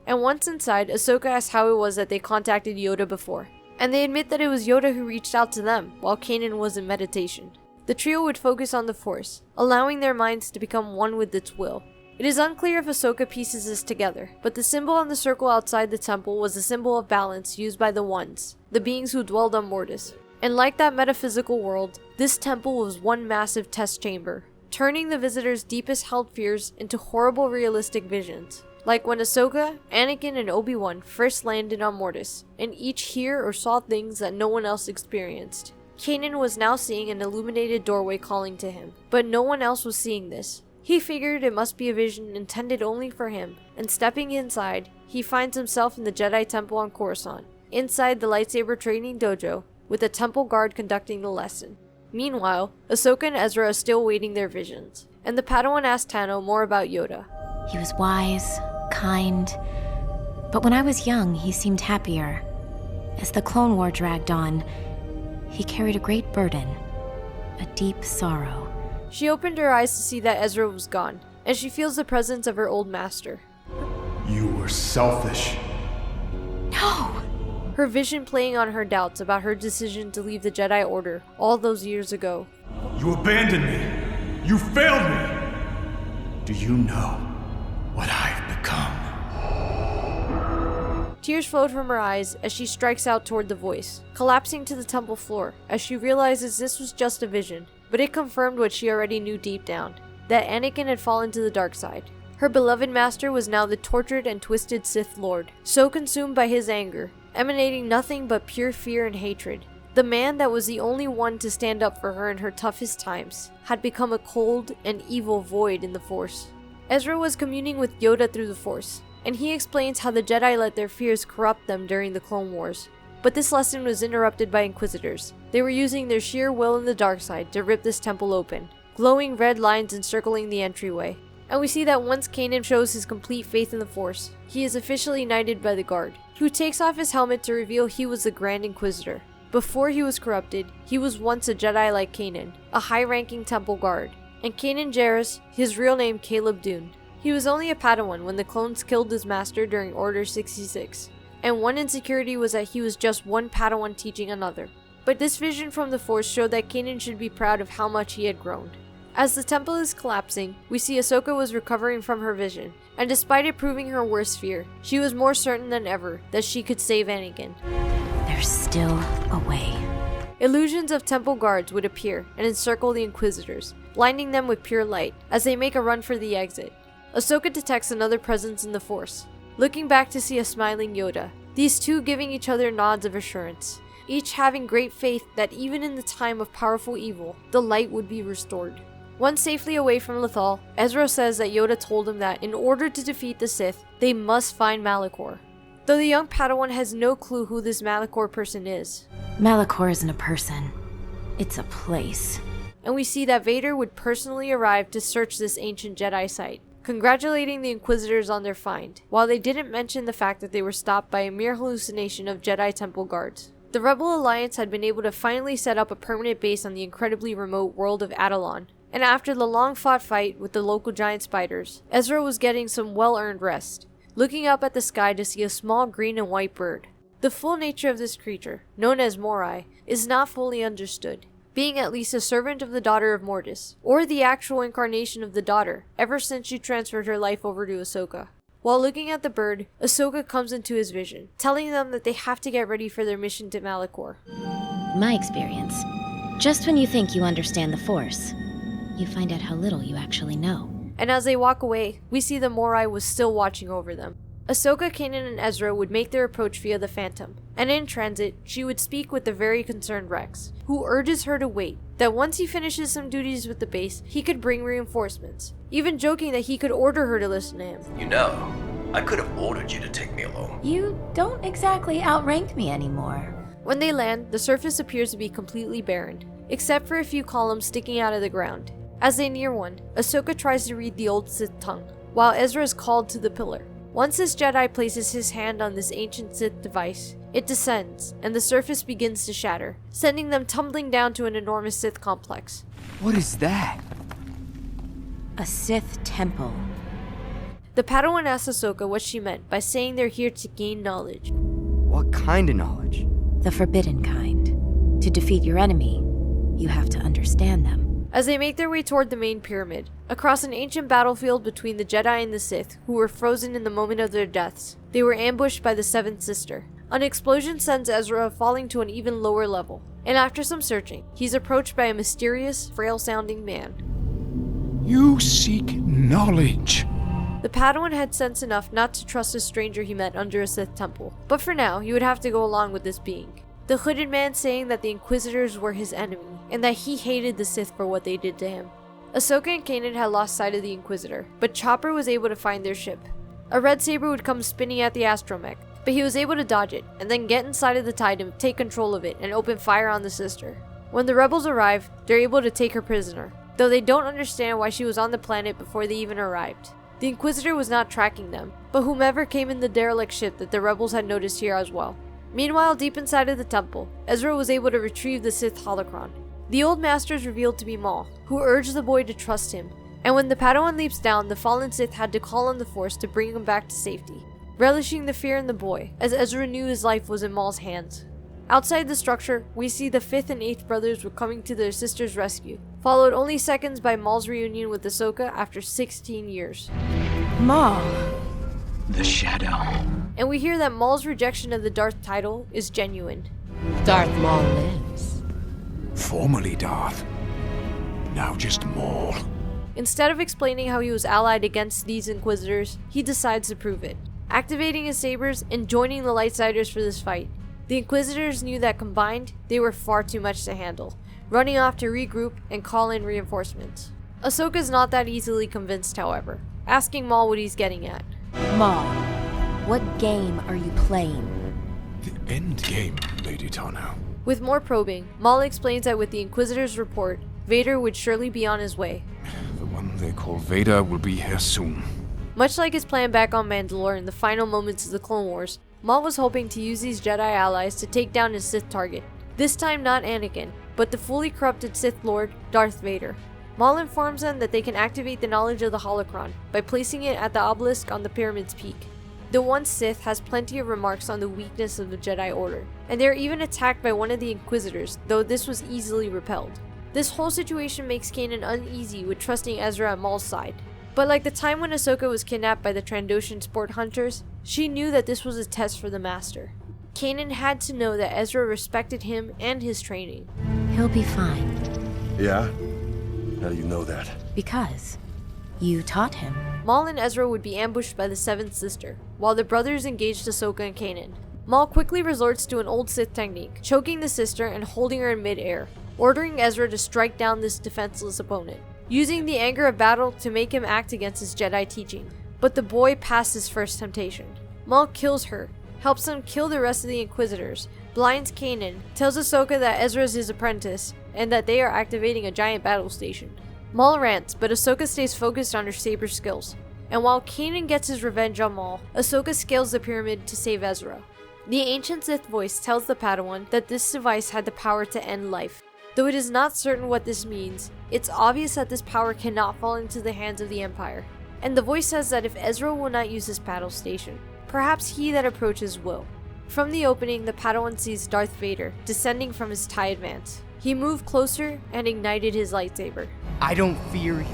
And once inside, Ahsoka asks how it was that they contacted Yoda before, and they admit that it was Yoda who reached out to them while Kanan was in meditation. The trio would focus on the Force, allowing their minds to become one with its will. It is unclear if Ahsoka pieces this together, but the symbol on the circle outside the temple was a symbol of balance used by the Ones, the beings who dwelled on Mortis. And like that metaphysical world, this temple was one massive test chamber, turning the visitors' deepest held fears into horrible realistic visions. Like when Ahsoka, Anakin, and Obi-Wan first landed on Mortis, and each hear or saw things that no one else experienced. Kanan was now seeing an illuminated doorway calling to him, but no one else was seeing this. He figured it must be a vision intended only for him, and stepping inside, he finds himself in the Jedi Temple on Coruscant, inside the lightsaber training dojo, with a temple guard conducting the lesson. Meanwhile, Ahsoka and Ezra are still waiting their visions, and the Padawan asks Tano more about Yoda. He was wise, kind, but when I was young, he seemed happier. As the Clone War dragged on, he carried a great burden, a deep sorrow. She opened her eyes to see that Ezra was gone, and she feels the presence of her old master. You were selfish. No! Her vision playing on her doubts about her decision to leave the Jedi Order all those years ago. You abandoned me. You failed me. Do you know what I've become? Tears flowed from her eyes as she strikes out toward the voice, collapsing to the temple floor as she realizes this was just a vision, but it confirmed what she already knew deep down, that Anakin had fallen to the dark side. Her beloved master was now the tortured and twisted Sith Lord, so consumed by his anger, emanating nothing but pure fear and hatred. The man that was the only one to stand up for her in her toughest times had become a cold and evil void in the Force. Ezra was communing with Yoda through the Force, and he explains how the Jedi let their fears corrupt them during the Clone Wars. But this lesson was interrupted by Inquisitors. They were using their sheer will in the dark side to rip this temple open, glowing red lines encircling the entryway. And we see that once Kanan shows his complete faith in the Force, he is officially knighted by the Guard, who takes off his helmet to reveal he was the Grand Inquisitor. Before he was corrupted, he was once a Jedi like Kanan, a high-ranking temple guard, and Kanan Jarrus, his real name Caleb Dune. He was only a Padawan when the clones killed his master during Order 66, and one insecurity was that he was just one Padawan teaching another. But this vision from the Force showed that Kanan should be proud of how much he had grown. As the temple is collapsing, we see Ahsoka was recovering from her vision, and despite it proving her worst fear, she was more certain than ever that she could save Anakin. There's still a way. Illusions of temple guards would appear and encircle the Inquisitors, blinding them with pure light as they make a run for the exit. Ahsoka detects another presence in the Force, looking back to see a smiling Yoda, these two giving each other nods of assurance, each having great faith that even in the time of powerful evil, the light would be restored. Once safely away from Lothal, Ezra says that Yoda told him that in order to defeat the Sith, they must find Malachor. Though the young Padawan has no clue who this Malachor person is. Malachor isn't a person, it's a place. And we see that Vader would personally arrive to search this ancient Jedi site, congratulating the Inquisitors on their find, while they didn't mention the fact that they were stopped by a mere hallucination of Jedi Temple guards. The Rebel Alliance had been able to finally set up a permanent base on the incredibly remote world of Atollon, and after the long-fought fight with the local giant spiders, Ezra was getting some well-earned rest, looking up at the sky to see a small green and white bird. The full nature of this creature, known as Morai, is not fully understood, being at least a servant of the daughter of Mortis, or the actual incarnation of the daughter, ever since she transferred her life over to Ahsoka. While looking at the bird, Ahsoka comes into his vision, telling them that they have to get ready for their mission to Malachor. My experience, just when you think you understand the Force, you find out how little you actually know. And as they walk away, we see the Morai was still watching over them. Ahsoka, Kanan, and Ezra would make their approach via the Phantom, and in transit, she would speak with the very concerned Rex, who urges her to wait, that once he finishes some duties with the base, he could bring reinforcements, even joking that he could order her to listen to him. You know, I could have ordered you to take me along. You don't exactly outrank me anymore. When they land, the surface appears to be completely barren, except for a few columns sticking out of the ground. As they near one, Ahsoka tries to read the old Sith tongue, while Ezra is called to the pillar. Once this Jedi places his hand on this ancient Sith device, it descends, and the surface begins to shatter, sending them tumbling down to an enormous Sith complex. What is that? A Sith temple. The Padawan asks Ahsoka what she meant by saying they're here to gain knowledge. What kind of knowledge? The forbidden kind. To defeat your enemy, you have to understand them. As they make their way toward the main pyramid, across an ancient battlefield between the Jedi and the Sith, who were frozen in the moment of their deaths, they were ambushed by the Seventh Sister. An explosion sends Ezra falling to an even lower level, and after some searching, he's approached by a mysterious, frail-sounding man. You seek knowledge. The Padawan had sense enough not to trust a stranger he met under a Sith temple, but for now, he would have to go along with this being. The hooded man saying that the Inquisitors were his enemy, and that he hated the Sith for what they did to him. Ahsoka and Kanan had lost sight of the Inquisitor, but Chopper was able to find their ship. A red saber would come spinning at the astromech, but he was able to dodge it, and then get inside of the Titan, take control of it, and open fire on the sister. When the rebels arrive, they're able to take her prisoner, though they don't understand why she was on the planet before they even arrived. The Inquisitor was not tracking them, but whomever came in the derelict ship that the rebels had noticed here as well. Meanwhile, deep inside of the temple, Ezra was able to retrieve the Sith holocron. The old master is revealed to be Maul, who urged the boy to trust him, and when the Padawan leaps down, the fallen Sith had to call on the Force to bring him back to safety, relishing the fear in the boy, as Ezra knew his life was in Maul's hands. Outside the structure, we see the 5th and 8th brothers were coming to their sister's rescue, followed only seconds by Maul's reunion with Ahsoka after 16 years. Maul! The Shadow. And we hear that Maul's rejection of the Darth title is genuine. Darth Maul lives. Formerly Darth. Now just Maul. Instead of explaining how he was allied against these Inquisitors, he decides to prove it, activating his sabers and joining the Lightsiders for this fight. The Inquisitors knew that combined, they were far too much to handle, running off to regroup and call in reinforcements. Ahsoka's not that easily convinced, however, asking Maul what he's getting at. Maul, what game are you playing? The end game, Lady Tano. With more probing, Maul explains that with the Inquisitor's report, Vader would surely be on his way. The one they call Vader will be here soon. Much like his plan back on Mandalore in the final moments of the Clone Wars, Maul was hoping to use these Jedi allies to take down his Sith target. This time not Anakin, but the fully corrupted Sith Lord, Darth Vader. Maul informs them that they can activate the knowledge of the holocron by placing it at the obelisk on the pyramid's peak. The one Sith has plenty of remarks on the weakness of the Jedi Order, and they are even attacked by one of the Inquisitors, though this was easily repelled. This whole situation makes Kanan uneasy with trusting Ezra at Maul's side. But like the time when Ahsoka was kidnapped by the Trandoshan sport hunters, she knew that this was a test for the Master. Kanan had to know that Ezra respected him and his training. He'll be fine. Yeah? How do you know that? Because you taught him. Maul and Ezra would be ambushed by the 7th sister, while the brothers engaged Ahsoka and Kanan. Maul quickly resorts to an old Sith technique, choking the sister and holding her in mid-air, ordering Ezra to strike down this defenseless opponent, using the anger of battle to make him act against his Jedi teaching. But the boy passed his first temptation. Maul kills her, helps him kill the rest of the Inquisitors, blinds Kanan, tells Ahsoka that Ezra is his apprentice, and that they are activating a giant battle station. Maul rants, but Ahsoka stays focused on her saber skills. And while Kanan gets his revenge on Maul, Ahsoka scales the pyramid to save Ezra. The ancient Sith voice tells the Padawan that this device had the power to end life. Though it is not certain what this means, it's obvious that this power cannot fall into the hands of the Empire. And the voice says that if Ezra will not use his battle station, perhaps he that approaches will. From the opening, the Padawan sees Darth Vader descending from his TIE Advance. He moved closer and ignited his lightsaber. I don't fear you.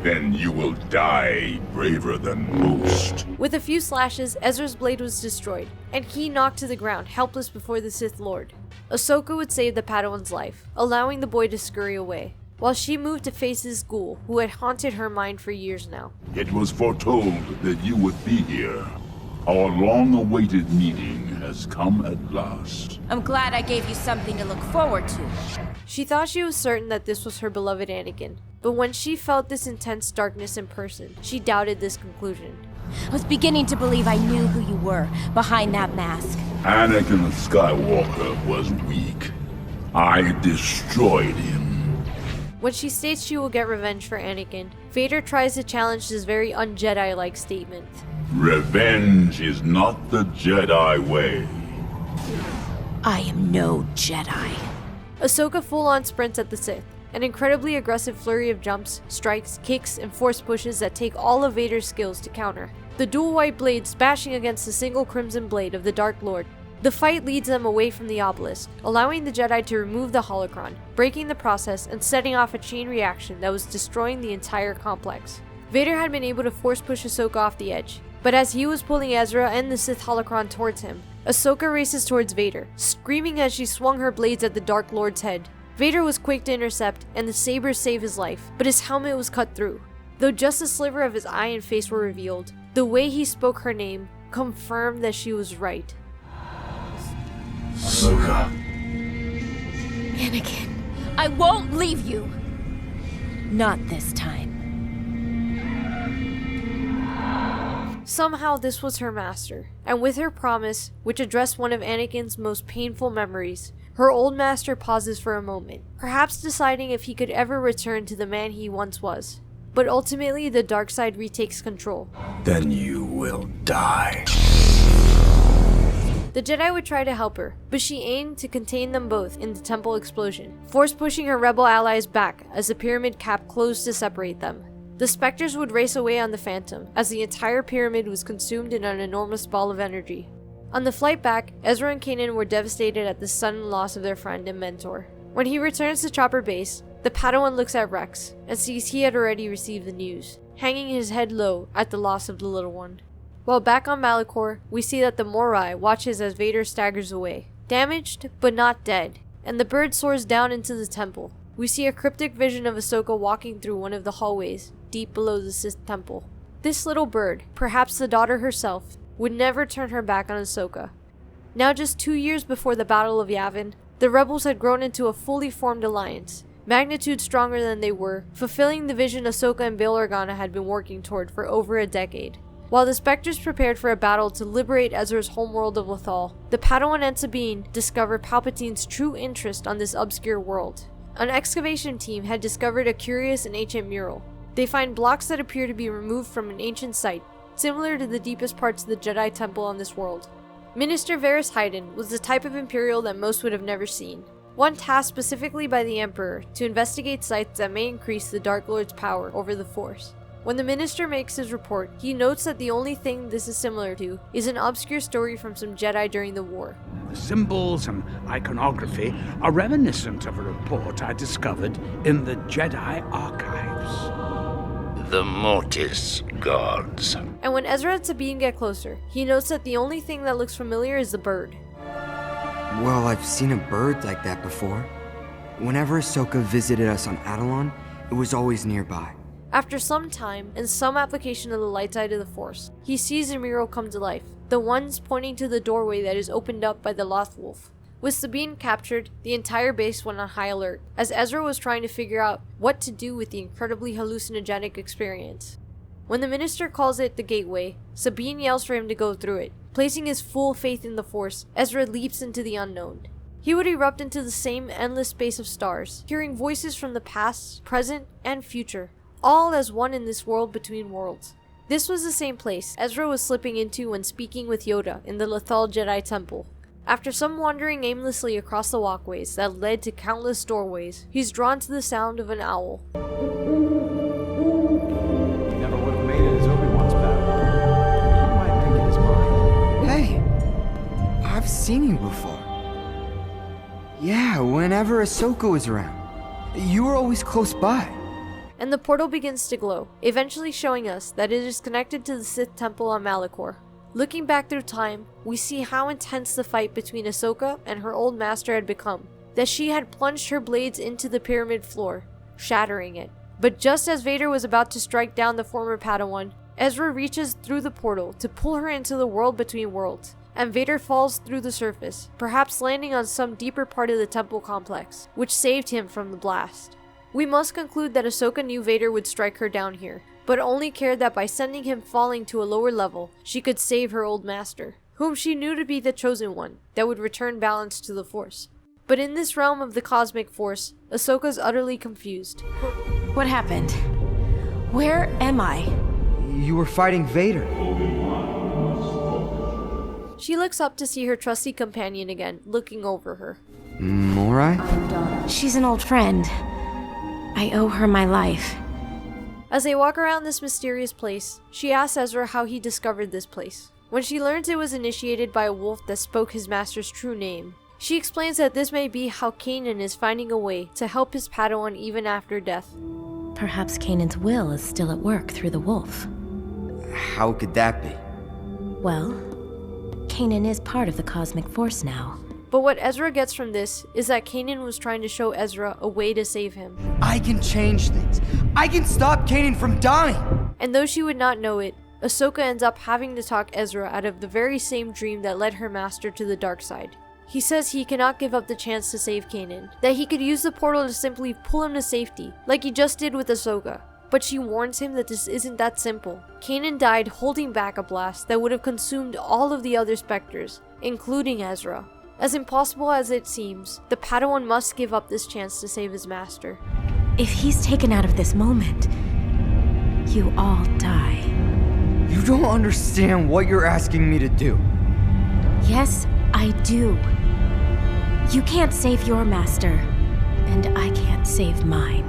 Then you will die braver than most. With a few slashes, Ezra's blade was destroyed, and he knocked to the ground, helpless before the Sith Lord. Ahsoka would save the Padawan's life, allowing the boy to scurry away, while she moved to face this ghoul who had haunted her mind for years now. It was foretold that you would be here. Our long-awaited meeting has come at last. I'm glad I gave you something to look forward to. She thought she was certain that this was her beloved Anakin, but when she felt this intense darkness in person, she doubted this conclusion. I was beginning to believe I knew who you were behind that mask. Anakin Skywalker was weak. I destroyed him. When she states she will get revenge for Anakin, Vader tries to challenge this very un-Jedi-like statement. Revenge is not the Jedi way. I am no Jedi. Ahsoka full-on sprints at the Sith, an incredibly aggressive flurry of jumps, strikes, kicks, and force pushes that take all of Vader's skills to counter. The dual white blades bashing against the single crimson blade of the Dark Lord. The fight leads them away from the obelisk, allowing the Jedi to remove the holocron, breaking the process and setting off a chain reaction that was destroying the entire complex. Vader had been able to force push Ahsoka off the edge, but as he was pulling Ezra and the Sith holocron towards him, Ahsoka races towards Vader, screaming as she swung her blades at the Dark Lord's head. Vader was quick to intercept, and the sabers saved his life, but his helmet was cut through. Though just a sliver of his eye and face were revealed, the way he spoke her name confirmed that she was right. Ahsoka. Anakin, I won't leave you. Not this time. Somehow this was her master, and with her promise, which addressed one of Anakin's most painful memories, her old master pauses for a moment, perhaps deciding if he could ever return to the man he once was. But ultimately, the dark side retakes control. Then you will die. The Jedi would try to help her, but she aimed to contain them both in the temple explosion, force pushing her rebel allies back as the pyramid cap closed to separate them. The specters would race away on the Phantom, as the entire pyramid was consumed in an enormous ball of energy. On the flight back, Ezra and Kanan were devastated at the sudden loss of their friend and mentor. When he returns to Chopper Base, the Padawan looks at Rex and sees he had already received the news, hanging his head low at the loss of the little one. While back on Malachor, we see that the Morai watches as Vader staggers away, damaged but not dead, and the bird soars down into the temple. We see a cryptic vision of Ahsoka walking through one of the hallways deep below the Sith temple. This little bird, perhaps the daughter herself, would never turn her back on Ahsoka. Now just 2 years before the Battle of Yavin, the rebels had grown into a fully formed alliance, magnitude stronger than they were, fulfilling the vision Ahsoka and Bail Organa had been working toward for over a decade. While the Spectres prepared for a battle to liberate Ezra's homeworld of Lothal, the Padawan and Sabine discovered Palpatine's true interest on this obscure world. An excavation team had discovered a curious and ancient mural. They find blocks that appear to be removed from an ancient site, similar to the deepest parts of the Jedi Temple on this world. Minister Varys Hayden was the type of Imperial that most would have never seen. One tasked specifically by the Emperor to investigate sites that may increase the Dark Lord's power over the Force. When the minister makes his report, he notes that the only thing this is similar to is an obscure story from some Jedi during the war. The symbols and iconography are reminiscent of a report I discovered in the Jedi archives. The Mortis gods. And when Ezra and Sabine get closer, he notes that the only thing that looks familiar is the bird. Well, I've seen a bird like that before. Whenever Ahsoka visited us on Adalan, it was always nearby. After some time and some application of the light side of the Force, he sees the mural come to life, the ones pointing to the doorway that is opened up by the Loth Wolf. With Sabine captured, the entire base went on high alert, as Ezra was trying to figure out what to do with the incredibly hallucinogenic experience. When the minister calls it the gateway, Sabine yells for him to go through it. Placing his full faith in the Force, Ezra leaps into the unknown. He would erupt into the same endless space of stars, hearing voices from the past, present, and future, all as one in this world between worlds. This was the same place Ezra was slipping into when speaking with Yoda in the Lothal Jedi Temple. After some wandering aimlessly across the walkways that led to countless doorways, he's drawn to the sound of an owl. He never would have made it as Obi-Wan's Padawan. He might make it as mine. Hey, I've seen you before. Yeah, whenever Ahsoka was around. You were always close by. And the portal begins to glow, eventually showing us that it is connected to the Sith Temple on Malachor. Looking back through time, we see how intense the fight between Ahsoka and her old master had become, that she had plunged her blades into the pyramid floor, shattering it. But just as Vader was about to strike down the former Padawan, Ezra reaches through the portal to pull her into the world between worlds, and Vader falls through the surface, perhaps landing on some deeper part of the temple complex, which saved him from the blast. We must conclude that Ahsoka knew Vader would strike her down here, but only cared that by sending him falling to a lower level, she could save her old master, whom she knew to be the chosen one that would return balance to the Force. But in this realm of the cosmic Force, Ahsoka's utterly confused. What happened? Where am I? You were fighting Vader. She looks up to see her trusty companion again, looking over her. Morai? She's an old friend. I owe her my life. As they walk around this mysterious place, she asks Ezra how he discovered this place. When she learns it was initiated by a wolf that spoke his master's true name, she explains that this may be how Kanan is finding a way to help his Padawan even after death. Perhaps Kanan's will is still at work through the wolf. How could that be? Well, Kanan is part of the cosmic Force now. But what Ezra gets from this is that Kanan was trying to show Ezra a way to save him. I can change things. I can stop Kanan from dying! And though she would not know it, Ahsoka ends up having to talk Ezra out of the very same dream that led her master to the dark side. He says he cannot give up the chance to save Kanan, that he could use the portal to simply pull him to safety, like he just did with Ahsoka. But she warns him that this isn't that simple. Kanan died holding back a blast that would have consumed all of the other Spectres, including Ezra. As impossible as it seems, the Padawan must give up this chance to save his master. If he's taken out of this moment, you all die. You don't understand what you're asking me to do. Yes, I do. You can't save your master, and I can't save mine.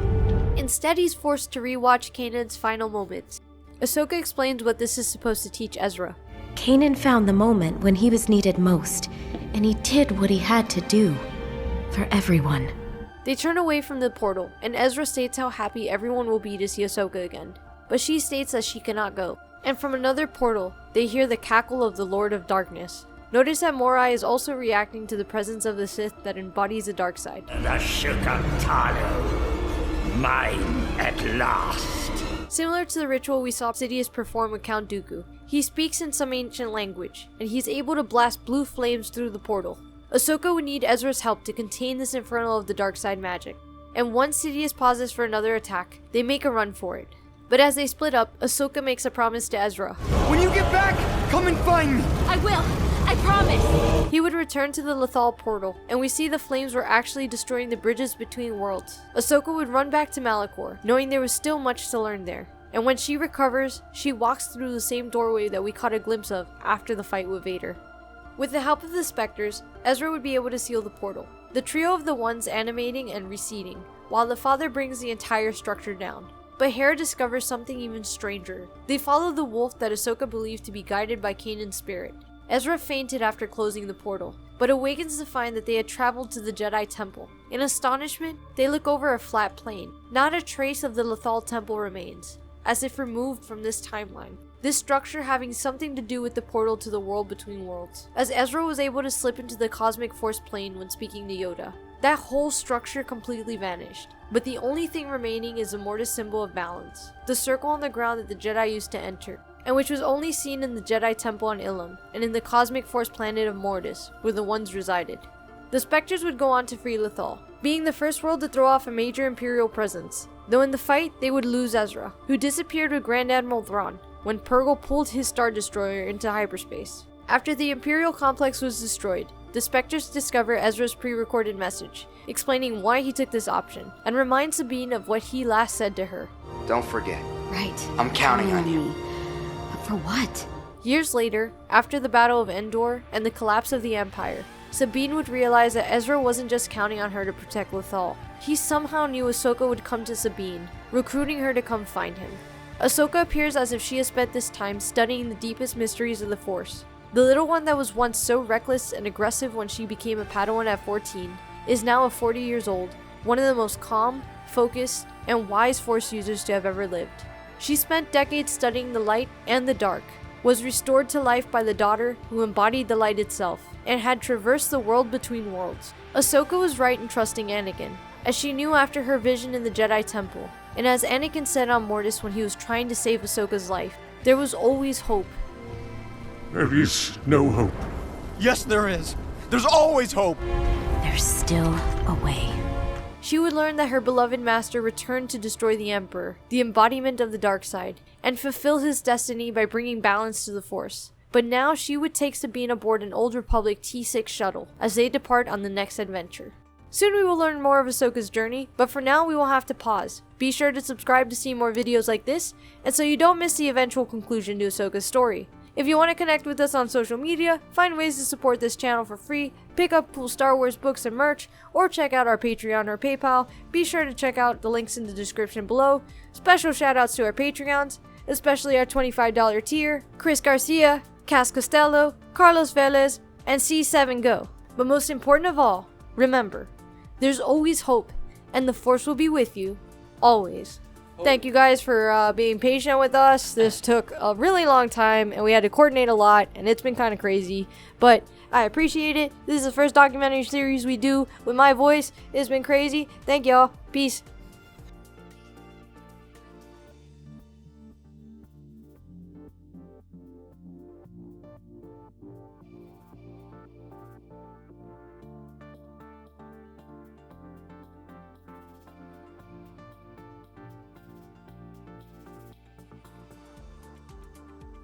Instead, he's forced to rewatch Kanan's final moments. Ahsoka explains what this is supposed to teach Ezra. Kanan found the moment when he was needed most, and he did what he had to do. For everyone. They turn away from the portal, and Ezra states how happy everyone will be to see Ahsoka again. But she states that she cannot go. And from another portal, they hear the cackle of the Lord of Darkness. Notice that Morai is also reacting to the presence of the Sith that embodies the dark side. Ahsoka Tano, mine at last. Similar to the ritual we saw Sidious perform with Count Dooku, he speaks in some ancient language, and he's able to blast blue flames through the portal. Ahsoka would need Ezra's help to contain this inferno of the dark side magic, and once Sidious pauses for another attack, they make a run for it. But as they split up, Ahsoka makes a promise to Ezra. When you get back, come and find me! I will! I promise! He would return to the Lothal portal, and we see the flames were actually destroying the bridges between worlds. Ahsoka would run back to Malachor, knowing there was still much to learn there. And when she recovers, she walks through the same doorway that we caught a glimpse of after the fight with Vader. With the help of the Spectres, Ezra would be able to seal the portal. The trio of the ones animating and receding, while the father brings the entire structure down. But Hera discovers something even stranger. They follow the wolf that Ahsoka believed to be guided by Kanan's spirit. Ezra fainted after closing the portal, but awakens to find that they had traveled to the Jedi Temple. In astonishment, they look over a flat plain. Not a trace of the Lothal Temple remains, as if removed from this timeline. This structure having something to do with the portal to the world between worlds, as Ezra was able to slip into the cosmic force plane when speaking to Yoda. That whole structure completely vanished, but the only thing remaining is the Mortis symbol of balance, the circle on the ground that the Jedi used to enter, and which was only seen in the Jedi Temple on Ilum, and in the cosmic force planet of Mortis, where the ones resided. The Spectres would go on to free Lothal, being the first world to throw off a major Imperial presence, though in the fight they would lose Ezra, who disappeared with Grand Admiral Thrawn, when Purrgil pulled his Star Destroyer into hyperspace. After the Imperial complex was destroyed, the Spectres discover Ezra's pre-recorded message, explaining why he took this option, and remind Sabine of what he last said to her. Don't forget. Right. I'm counting on you. But for what? Years later, after the Battle of Endor and the collapse of the Empire, Sabine would realize that Ezra wasn't just counting on her to protect Lothal. He somehow knew Ahsoka would come to Sabine, recruiting her to come find him. Ahsoka appears as if she has spent this time studying the deepest mysteries of the Force. The little one that was once so reckless and aggressive when she became a Padawan at 14 is now 40 years old, one of the most calm, focused, and wise Force users to have ever lived. She spent decades studying the light and the dark, was restored to life by the daughter who embodied the light itself, and had traversed the world between worlds. Ahsoka was right in trusting Anakin, as she knew after her vision in the Jedi Temple, and as Anakin said on Mortis when he was trying to save Ahsoka's life, there was always hope. There is no hope. Yes, there is. There's always hope. There's still a way. She would learn that her beloved master returned to destroy the Emperor, the embodiment of the dark side, and fulfill his destiny by bringing balance to the Force. But now she would take Sabine aboard an Old Republic T6 shuttle as they depart on the next adventure. Soon we will learn more of Ahsoka's journey, but for now we will have to pause. Be sure to subscribe to see more videos like this, and so you don't miss the eventual conclusion to Ahsoka's story. If you want to connect with us on social media, find ways to support this channel for free, pick up cool Star Wars books and merch, or check out our Patreon or PayPal, be sure to check out the links in the description below. Special shoutouts to our Patreons, especially our $25 tier, Chris Garcia, Cass Costello, Carlos Velez, and C7Go. But most important of all, remember, there's always hope, and the Force will be with you, always. Thank you guys for being patient with us. This took a really long time, and we had to coordinate a lot, and it's been kind of crazy, but I appreciate it. This is the first documentary series we do with my voice. It's been crazy. Thank y'all. Peace.